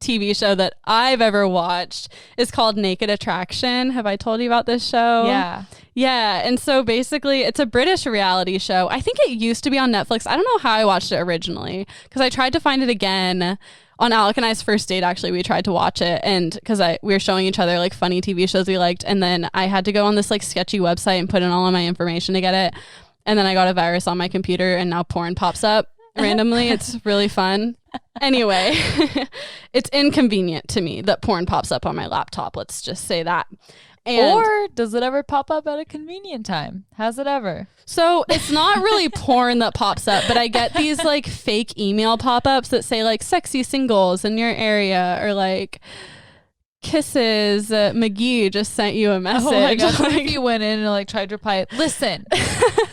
TV show that I've ever watched is called Naked Attraction. Have I told you about this show? Yeah. Yeah. And so basically it's a British reality show. I think it used to be on Netflix. I don't know how I watched it originally because I tried to find it again on Alec and I's first date. Actually, we tried to watch it and because we were showing each other like funny TV shows we liked. And then I had to go on this like sketchy website and put in all of my information to get it. And then I got a virus on my computer and now porn pops up randomly. It's really fun. Anyway, it's inconvenient to me that porn pops up on my laptop. Let's just say that. Or does it ever pop up at a convenient time? Has it ever? So it's not really porn that pops up, but I get these like fake email pop-ups that say like sexy singles in your area or like kisses. McGee just sent you a message. Oh my gosh, what if you went in and like tried to reply, listen,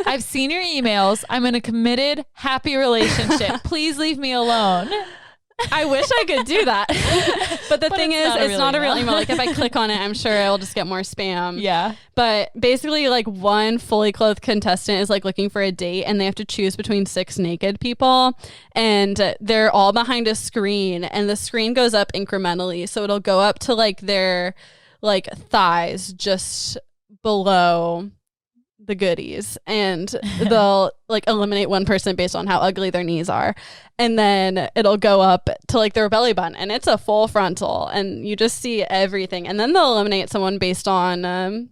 I've seen your emails. I'm in a committed, happy relationship. Please leave me alone. I wish I could do that. But the thing is, it's not a real email. Like if I click on it, I'm sure I'll just get more spam. Yeah. But basically like one fully clothed contestant is like looking for a date and they have to choose between 6 naked people and they're all behind a screen and the screen goes up incrementally. So it'll go up to like their like thighs just below the goodies and they'll like eliminate one person based on how ugly their knees are and then it'll go up to like their belly button and it's a full frontal and you just see everything and then they'll eliminate someone based on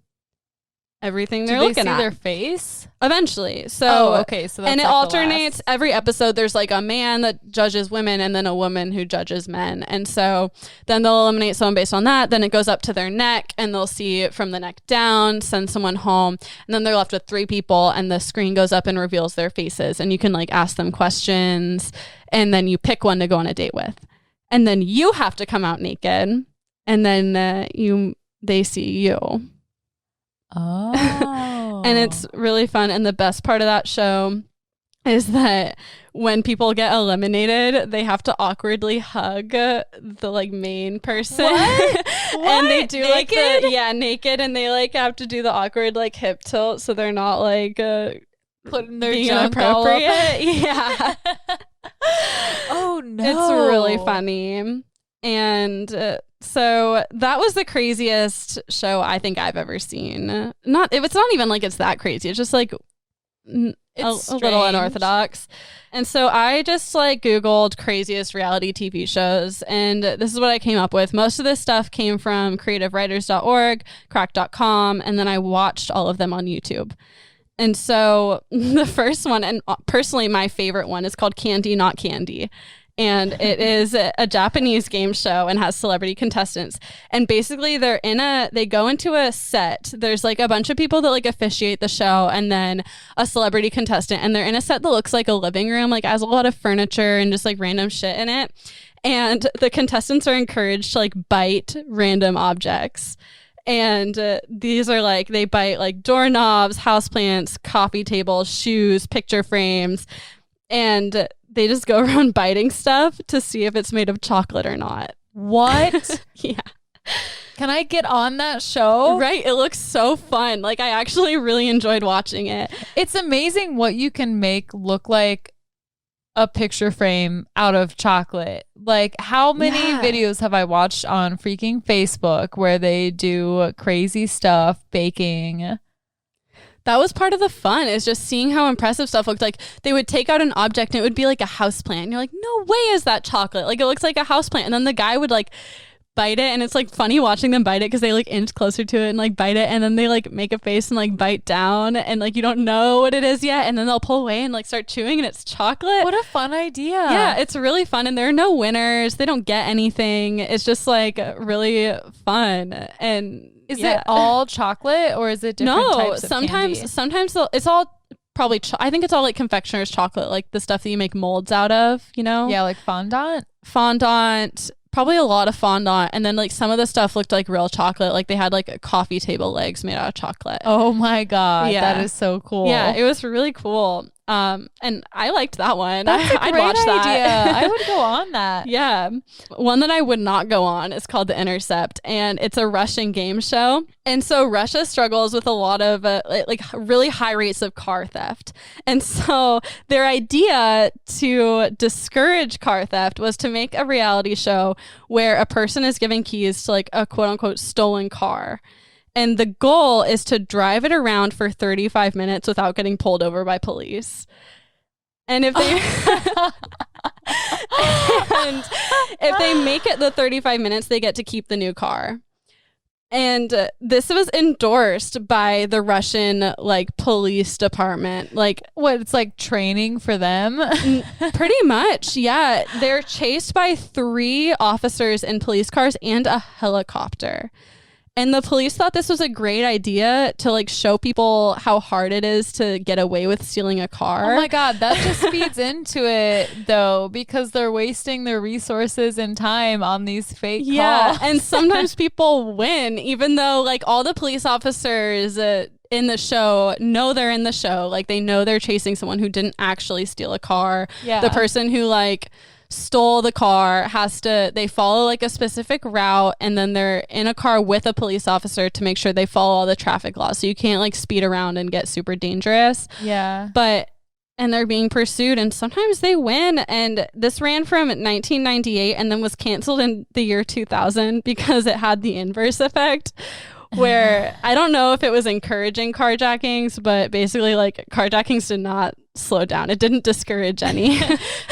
everything they're looking at. Their face eventually. So okay, so that's and it like alternates every episode. There's like a man that judges women and then a woman who judges men, and so then they'll eliminate someone based on that. Then it goes up to their neck and they'll see it from the neck down, send someone home, and then they're left with 3 people and the screen goes up and reveals their faces and you can like ask them questions and then you pick one to go on a date with and then you have to come out naked and then they see you. Oh. And it's really fun. And the best part of that show is that when people get eliminated, they have to awkwardly hug the like main person. What? And they do naked? like naked and they like have to do the awkward like hip tilt so they're not like putting their being junk all up. inappropriate. Yeah. Oh no. It's really funny. And so that was the craziest show I think I've ever seen. It's not even like it's that crazy. It's just like a little unorthodox. And so I just like Googled craziest reality TV shows and this is what I came up with. Most of this stuff came from creativewriters.org, crack.com, and then I watched all of them on YouTube. And so the first one, and personally my favorite one, is called Candy Not Candy. And it is a Japanese game show and has celebrity contestants. And basically they go into a set. There's like a bunch of people that like officiate the show and then a celebrity contestant. And they're in a set that looks like a living room, like has a lot of furniture and just like random shit in it. And the contestants are encouraged to like bite random objects. And these are like, they bite like doorknobs, houseplants, coffee tables, shoes, picture frames. And they just go around biting stuff to see if it's made of chocolate or not. What? Yeah. Can I get on that show? Right. It looks so fun. Like I actually really enjoyed watching it. It's amazing what you can make look like a picture frame out of chocolate. Like how many videos have I watched on freaking Facebook where they do crazy stuff baking? That was part of the fun, is just seeing how impressive stuff looked like. They would take out an object and it would be like a houseplant. And you're like, no way is that chocolate. Like it looks like a houseplant. And then the guy would like bite it. And it's like funny watching them bite it because they like inch closer to it and like bite it. And then they like make a face and like bite down. And like you don't know what it is yet. And then they'll pull away and like start chewing and it's chocolate. What a fun idea. Yeah, it's really fun. And there are no winners. They don't get anything. It's just like really fun. And is it all chocolate or is it different types of candy? Sometimes it's all probably, I think it's all like confectioner's chocolate, like the stuff that you make molds out of, you know? Yeah, like fondant. probably a lot of fondant, and then like some of the stuff looked like real chocolate. Like they had like coffee table legs made out of chocolate. Oh my God. Yeah. That is so cool. Yeah, it was really cool. And I liked that one. That's a I'd great watch idea. that. I would go on that. Yeah. One that I would not go on is called The Intercept, and it's a Russian game show. And so Russia struggles with a lot of like really high rates of car theft. And so their idea to discourage car theft was to make a reality show where a person is given keys to like a quote unquote stolen car. And the goal is to drive it around for 35 minutes without getting pulled over by police. And if they and if they make it the 35 minutes, they get to keep the new car. And this was endorsed by the Russian like police department. Like what? It's like training for them. Pretty much. Yeah. They're chased by 3 officers in police cars and a helicopter. And the police thought this was a great idea to like show people how hard it is to get away with stealing a car. Oh my God, that just feeds into it though, because they're wasting their resources and time on these fake calls. And sometimes people win, even though like all the police officers in the show know they're in the show. Like they know they're chasing someone who didn't actually steal a car. Yeah. The person who like stole the car they follow like a specific route, and then they're in a car with a police officer to make sure they follow all the traffic laws. So you can't like speed around and get super dangerous. Yeah. And they're being pursued, and sometimes they win. And this ran from 1998 and then was canceled in the year 2000 because it had the inverse effect, where I don't know if it was encouraging carjackings, but basically like carjackings did not slow down. It didn't discourage any.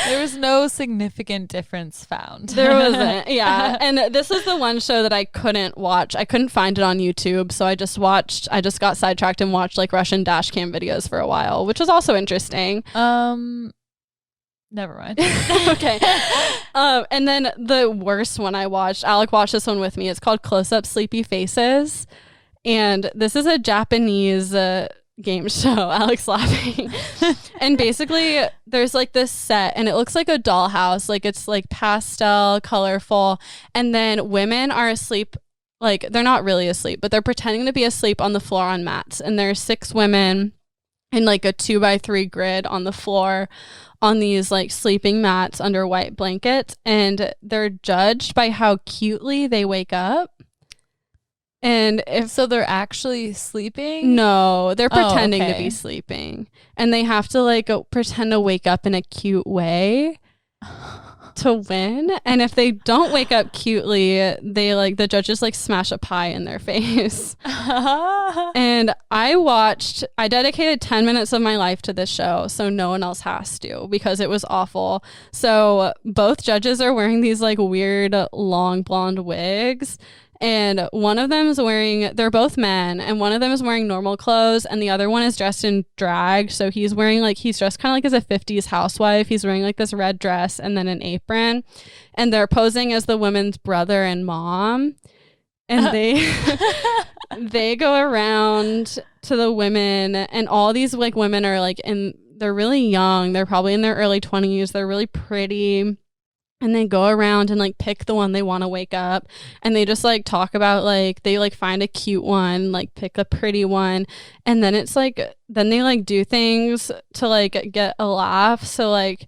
There was no significant difference found. There wasn't. Yeah. And this is the one show that I couldn't watch. I couldn't find it on YouTube. So I just got sidetracked and watched like Russian dash cam videos for a while, which was also interesting. Never mind. Okay. And then the worst one I watched, Alec watched this one with me. It's called Close Up Sleepy Faces. And this is a Japanese game show. Alec's laughing. And basically there's like this set, and it looks like a dollhouse. Like it's like pastel, colorful. And then women are asleep. Like they're not really asleep, but they're pretending to be asleep on the floor on mats. And there's 6 women in like a 2x3 grid on the floor on these like sleeping mats under white blankets, and they're judged by how cutely they wake up. And if so, they're actually sleeping? No, they're pretending to okay. be sleeping, and they have to like pretend to wake up in a cute way to win. And if they don't wake up cutely, they like the judges like smash a pie in their face. And I dedicated 10 minutes of my life to this show, so no one else has to, because it was awful. So both judges are wearing these like weird long blonde wigs. And one of them is they're both men, and one of them is wearing normal clothes, and the other one is dressed in drag. So he's dressed kind of like as a 50s housewife. He's wearing like this red dress and then an apron, and they're posing as the woman's brother and mom. And they go around to the women, and all these like women are like they're really young. They're probably in their early 20s. They're really pretty. And they go around and like pick the one they want to wake up, and they just like talk about like they like find a cute one, like pick a pretty one, and then it's like then they like do things to like get a laugh. So like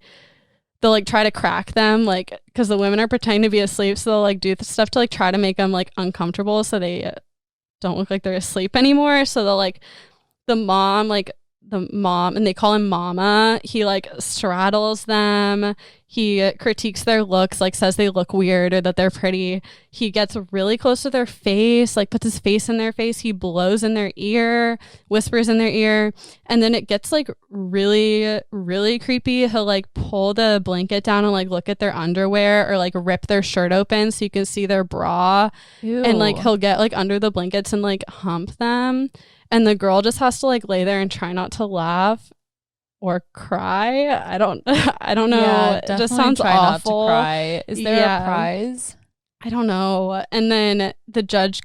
they'll like try to crack them, like because the women are pretending to be asleep, so they'll like do stuff to like try to make them like uncomfortable so they don't look like they're asleep anymore. So they'll like the mom, and they call him mama, he like straddles them, he critiques their looks, like says they look weird or that they're pretty. He gets really close to their face, like puts his face in their face, he blows in their ear, whispers in their ear, and then it gets like really, really creepy. He'll like pull the blanket down and like look at their underwear, or like rip their shirt open so you can see their bra. Ew. And like he'll get like under the blankets and like hump them. And the girl just has to like lay there and try not to laugh or cry. I don't know. Yeah, it just sounds try awful. Not to cry. Is there a prize? I don't know. And then the judge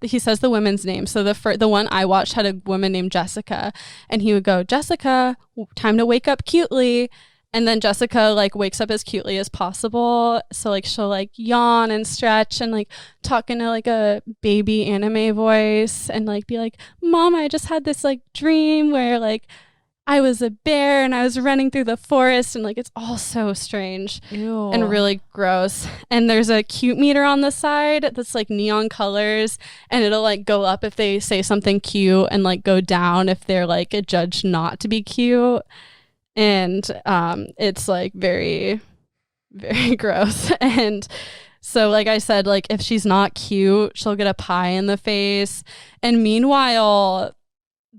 he says the women's name. So the one I watched had a woman named Jessica, and he would go, Jessica, time to wake up cutely. And then Jessica like wakes up as cutely as possible. So like she'll like yawn and stretch and like talk into like a baby anime voice and like be like, Mom, I just had this like dream where like I was a bear and I was running through the forest, and like it's all so strange. Ew. And really gross. And there's a cute meter on the side that's like neon colors, and it'll like go up if they say something cute and like go down if they're like judged not to be cute. And it's like very, very gross. And so like I said, like if she's not cute, she'll get a pie in the face. And meanwhile,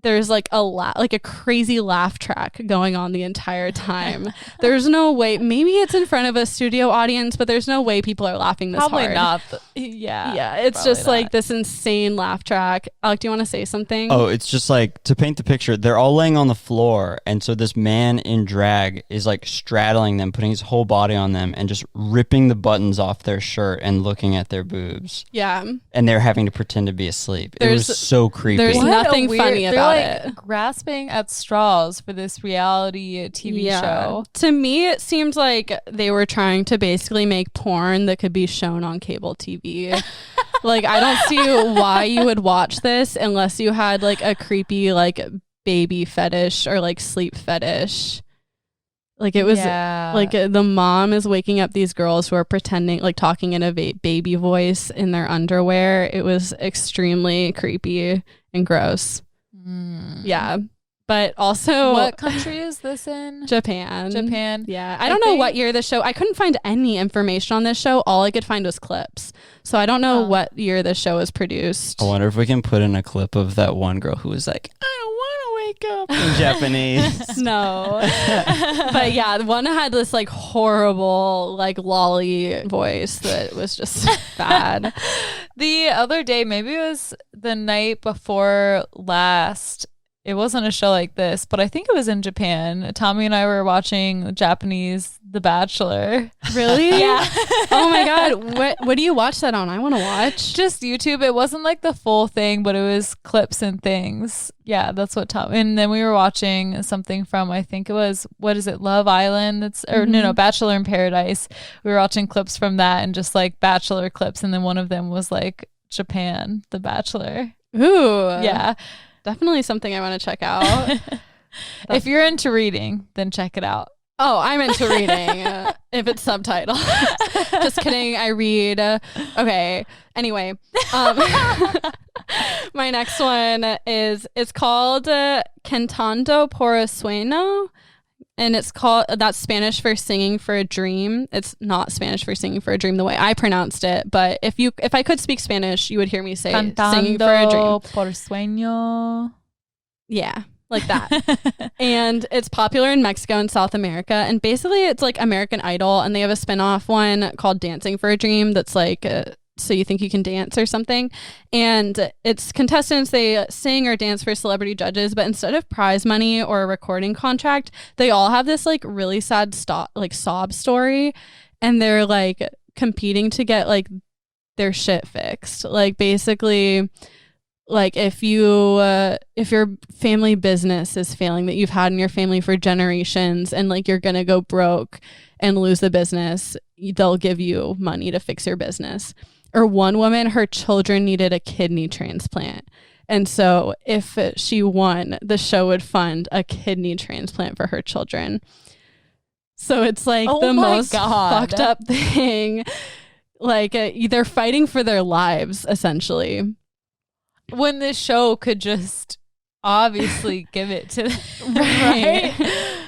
there's like a crazy laugh track going on the entire time. There's no way. Maybe it's in front of a studio audience, but there's no way people are laughing this Probably hard. not. Yeah. It's just not. like this insane laugh track. Alec, do you want to say something? Oh, it's just like, to paint the picture, they're all laying on the floor, and so this man in drag is like straddling them, putting his whole body on them, and just ripping the buttons off their shirt and looking at their boobs. Yeah. And they're having to pretend to be asleep. It was so creepy. There's nothing funny about like it. Grasping at straws for this reality TV show. To me, it seemed like they were trying to basically make porn that could be shown on cable TV. Like, I don't see why you would watch this unless you had like a creepy like baby fetish or like sleep fetish. Like it was like the mom is waking up these girls who are pretending like talking in a baby voice in their underwear. It was extremely creepy and gross. Yeah. But also, what country is this in? Japan. Yeah. I don't know what year the show, I couldn't find any information on this show. All I could find was clips. So I don't know what year the show was produced. I wonder if we can put in a clip of that one girl who was like, I don't want to wake up in Japanese. No. But yeah, the one had this like horrible like lolly voice that was just bad. The other day, maybe it was the night before last, it wasn't a show like this, but I think it was in Japan. Tommy and I were watching Japanese The Bachelor. Really? Yeah. Oh my God. What do you watch that on? I want to watch. Just YouTube. It wasn't like the full thing, but it was clips and things. Yeah, that's what Tom. And then we were watching something from, I think it was, what is it, Love Island? No, Bachelor in Paradise. We were watching clips from that and just like Bachelor clips. And then one of them was like Japan, The Bachelor. Ooh. Yeah. Definitely something I want to check out. If you're into reading, then check it out. Oh, I'm into reading if it's subtitled. Just kidding. I read. Okay. Anyway, my next one it's called Cantando por un Sueño. And it's called, that's Spanish for singing for a dream. It's not Spanish for singing for a dream the way I pronounced it. But if I could speak Spanish, you would hear me say singing for a dream. Por sueño. Yeah, like that. And it's popular in Mexico and South America. And basically it's like American Idol. And they have a spinoff one called Dancing for a Dream that's like So You Think You Can Dance or something. And it's contestants, they sing or dance for celebrity judges, but instead of prize money or a recording contract, they all have this like really sad sob story, and they're like competing to get like their shit fixed. Like basically, like if your family business is failing that you've had in your family for generations and like you're gonna go broke and lose the business, they'll give you money to fix your business. Or one woman, her children needed a kidney transplant. And so if she won, the show would fund a kidney transplant for her children. So it's like the most fucked up thing. Like they're fighting for their lives, essentially. When this show could just obviously give it to them, right?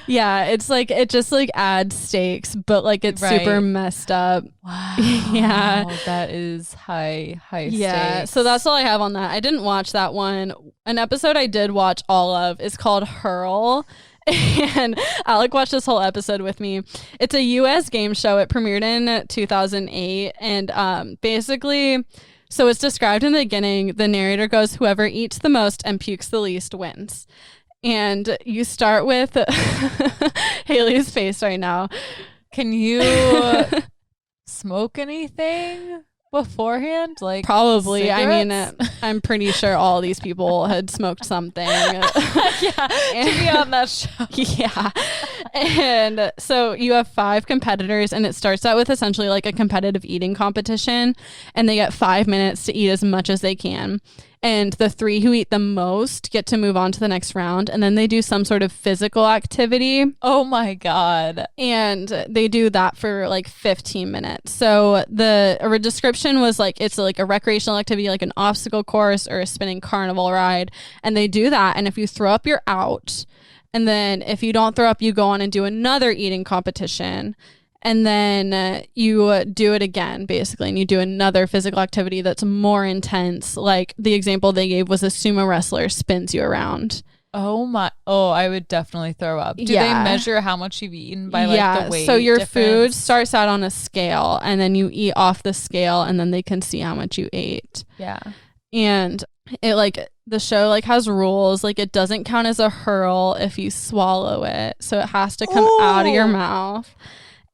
Yeah, it's like it just like adds stakes, but like it's super messed up. Wow. Yeah. That is high Yeah. stakes. So that's all I have on that. I didn't watch that one. An episode I did watch all of is called Hurl. And Alec watched this whole episode with me. It's a US game show. It premiered in 2008. And basically, so it's described in the beginning, the narrator goes, whoever eats the most and pukes the least wins. And you start with Haley's face right now. Can you smoke anything beforehand? Like probably. cigarettes? I mean, I'm pretty sure all these people had smoked something. Yeah, to be on that show. Yeah. And so you have 5 competitors, and it starts out with essentially like a competitive eating competition, and they get 5 minutes to eat as much as they can. And the 3 who eat the most get to move on to the next round. And then they do some sort of physical activity. Oh my God. And they do that for like 15 minutes. So the description was like, it's like a recreational activity, like an obstacle course or a spinning carnival ride. And they do that. And if you throw up, you're out. And then if you don't throw up, you go on and do another eating competition. And then you do it again, basically, and you do another physical activity that's more intense. Like the example they gave was a sumo wrestler spins you around. Oh my! Oh, I would definitely throw up. Do they measure how much you've eaten by like the weight? So your difference? food starts out on a scale, and then you eat off the scale, and then they can see how much you ate. Yeah. And it like the show like has rules. Like it doesn't count as a hurl if you swallow it, so it has to come out of your mouth.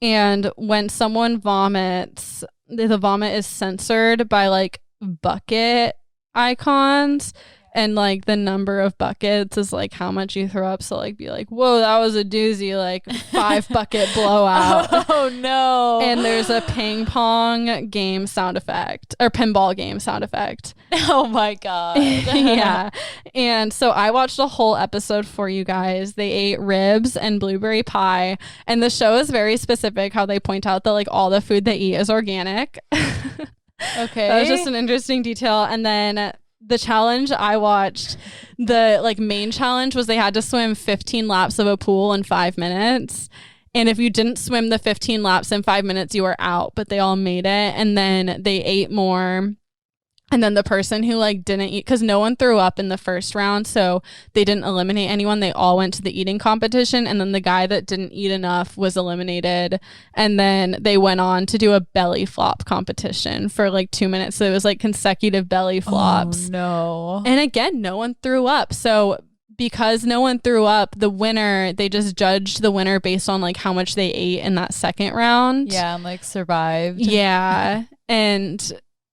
And when someone vomits, the vomit is censored by like bucket icons, and like the number of buckets is like how much you throw up. So like be like, whoa, that was a doozy, like 5 bucket blowout. Oh no. And there's a ping pong game sound effect or pinball game sound effect. Oh my God. Yeah. And so I watched a whole episode for you guys. They ate ribs and blueberry pie, and the show is very specific how they point out that like all the food they eat is organic. Okay. That was just an interesting detail. And then the challenge I watched, the like main challenge was they had to swim 15 laps of a pool in 5 minutes. And if you didn't swim the 15 laps in 5 minutes, you were out, but they all made it. And then they ate more. And then the person who like didn't eat, because no one threw up in the first round, so they didn't eliminate anyone. They all went to the eating competition, and then the guy that didn't eat enough was eliminated. And then they went on to do a belly flop competition for like 2 minutes. So it was like consecutive belly flops. Oh no. And again, no one threw up. So because no one threw up, the winner, they just judged the winner based on like how much they ate in that second round. Yeah, and like survived. Yeah.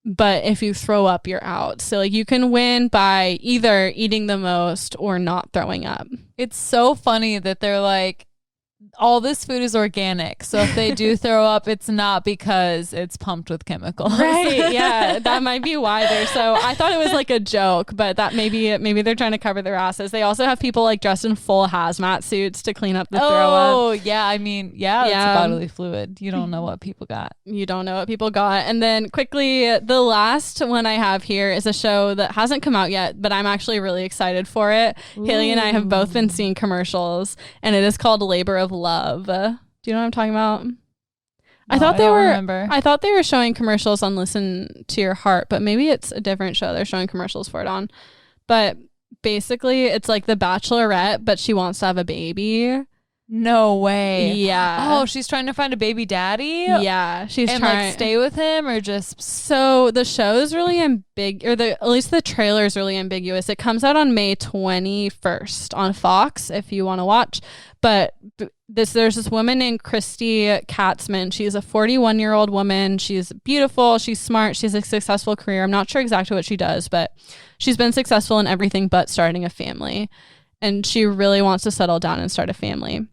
But if you throw up, you're out. So like you can win by either eating the most or not throwing up. It's so funny that they're like, all this food is organic. So if they do throw up, it's not because it's pumped with chemicals. Right. Yeah. That might be why they're so. I thought it was like a joke, but that maybe they're trying to cover their asses. They also have people like dressed in full hazmat suits to clean up the throw up. Oh, yeah. I mean, yeah, it's bodily fluid. You don't know what people got. You don't know what people got. And then quickly, the last one I have here is a show that hasn't come out yet, but I'm actually really excited for it. Ooh. Haley and I have both been seeing commercials, and it is called Labor of Love. Do you know what I'm talking about? No, I thought they were showing commercials on Listen to Your Heart, but maybe it's a different show they're showing commercials for it on. But basically, it's like The Bachelorette, but she wants to have a baby. No way. Yeah. Oh, she's trying to find a baby daddy? Yeah. She's trying like stay with him or just. So the show is really at least the trailer is really ambiguous. It comes out on May 21st on Fox if you want to watch. But there's this woman named Christy Katzman. She's a 41-year-old woman. She's beautiful. She's smart. She has a successful career. I'm not sure exactly what she does, but she's been successful in everything but starting a family. And she really wants to settle down and start a family.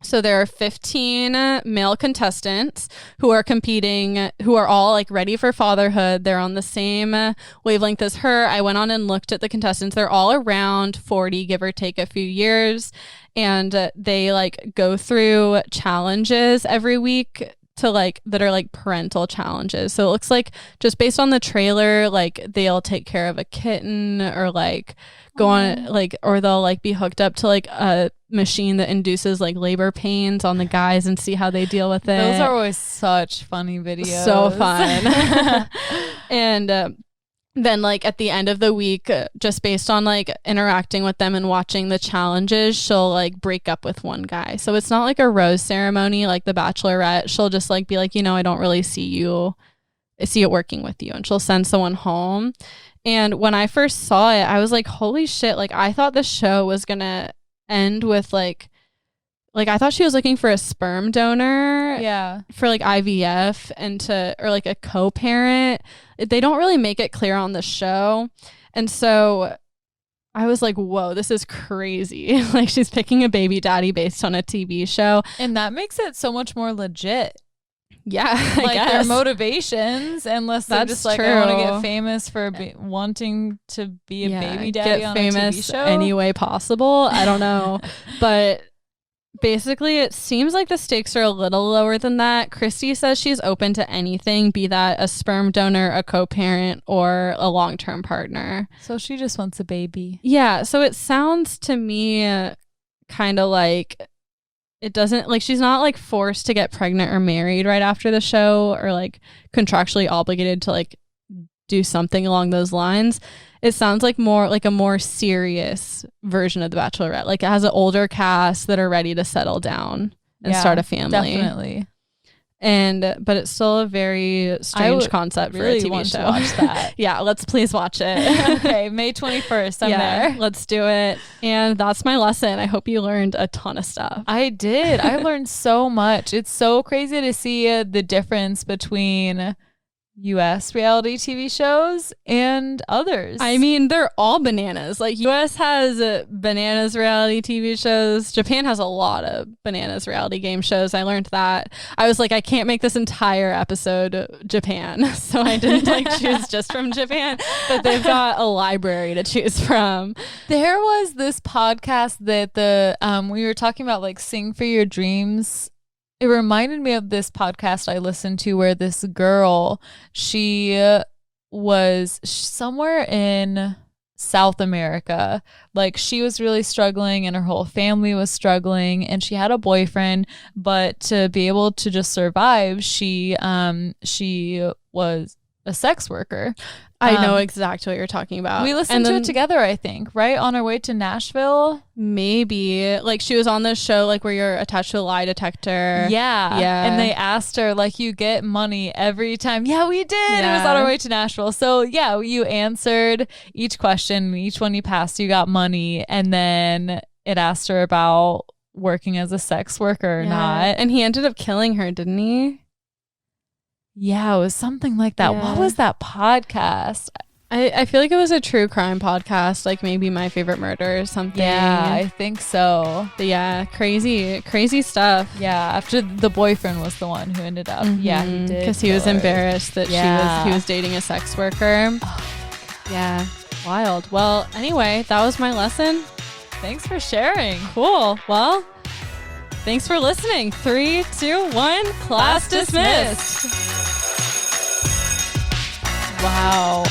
So there are 15 male contestants who are competing, who are all like ready for fatherhood. They're on the same wavelength as her. I went on and looked at the contestants. They're all around 40, give or take a few years. And they like go through challenges every week to like that are like parental challenges. So it looks like just based on the trailer, like they'll take care of a kitten or like go on like, or they'll like be hooked up to like a machine that induces like labor pains on the guys and see how they deal with it. Those are always such funny videos. So fun. And then like at the end of the week, just based on like interacting with them and watching the challenges, she'll like break up with one guy. So it's not like a rose ceremony like The Bachelorette. She'll just like be like, I don't really see it working with you, and she'll send someone home. And when I first saw it, I was like, holy shit, like I thought the show was gonna end with like I thought she was looking for a sperm donor, for like IVF or like a co-parent. They don't really make it clear on the show. And so I was like, whoa, this is crazy. Like, she's picking a baby daddy based on a TV show. And that makes it so much more legit. Yeah, I like guess. their motivations, unless they're That's just like, true. I want to get famous for wanting to be a baby daddy get on famous a TV show. any way possible. I don't know. But basically, it seems like the stakes are a little lower than that. Christy says she's open to anything, be that a sperm donor, a co-parent, or a long-term partner. So she just wants a baby. Yeah, so it sounds to me kind of like it doesn't, like, she's not like forced to get pregnant or married right after the show, or like contractually obligated to like do something along those lines. It sounds like more like a more serious version of The Bachelorette. Like, it has an older cast that are ready to settle down and start a family. Definitely. But it's still a very strange concept for a TV want show. to watch that. Yeah, let's please watch it. Okay, May 21st. I'm there. Let's do it. And that's my lesson. I hope you learned a ton of stuff. I did. I learned so much. It's so crazy to see the difference between US reality TV shows and others. I mean, they're all bananas. Like, US has bananas reality TV shows. Japan has a lot of bananas reality game shows. I learned that. I was like, I can't make this entire episode Japan. So I didn't like choose just from Japan, but they've got a library to choose from. There was this podcast that we were talking about, like, Sing for Your Dreams. It reminded me of this podcast I listened to where this girl, she was somewhere in South America. Like, she was really struggling and her whole family was struggling, and she had a boyfriend, but to be able to just survive, she was a sex worker. I know exactly what you're talking about. We listened to it together, I think, right? On our way to Nashville. Maybe. Like, she was on this show, like, where you're attached to a lie detector. Yeah. Yeah. And they asked her, like, you get money every time. Yeah, we did. Yeah. It was on our way to Nashville. So, yeah, you answered each question. Each one you passed, you got money. And then it asked her about working as a sex worker or not. And he ended up killing her, didn't he? Yeah, it was something like that. Yeah. What was that podcast? I feel like it was a true crime podcast, like maybe My Favorite Murder or something. Yeah, I think so. But yeah, crazy stuff. Yeah, after the boyfriend was the one who ended up. Yeah, he did. Because he was embarrassed that he was dating a sex worker. Yeah, wild. Well, anyway, that was my lesson. Thanks for sharing. Cool. Well, thanks for listening. 3, 2, 1, class dismissed. Wow.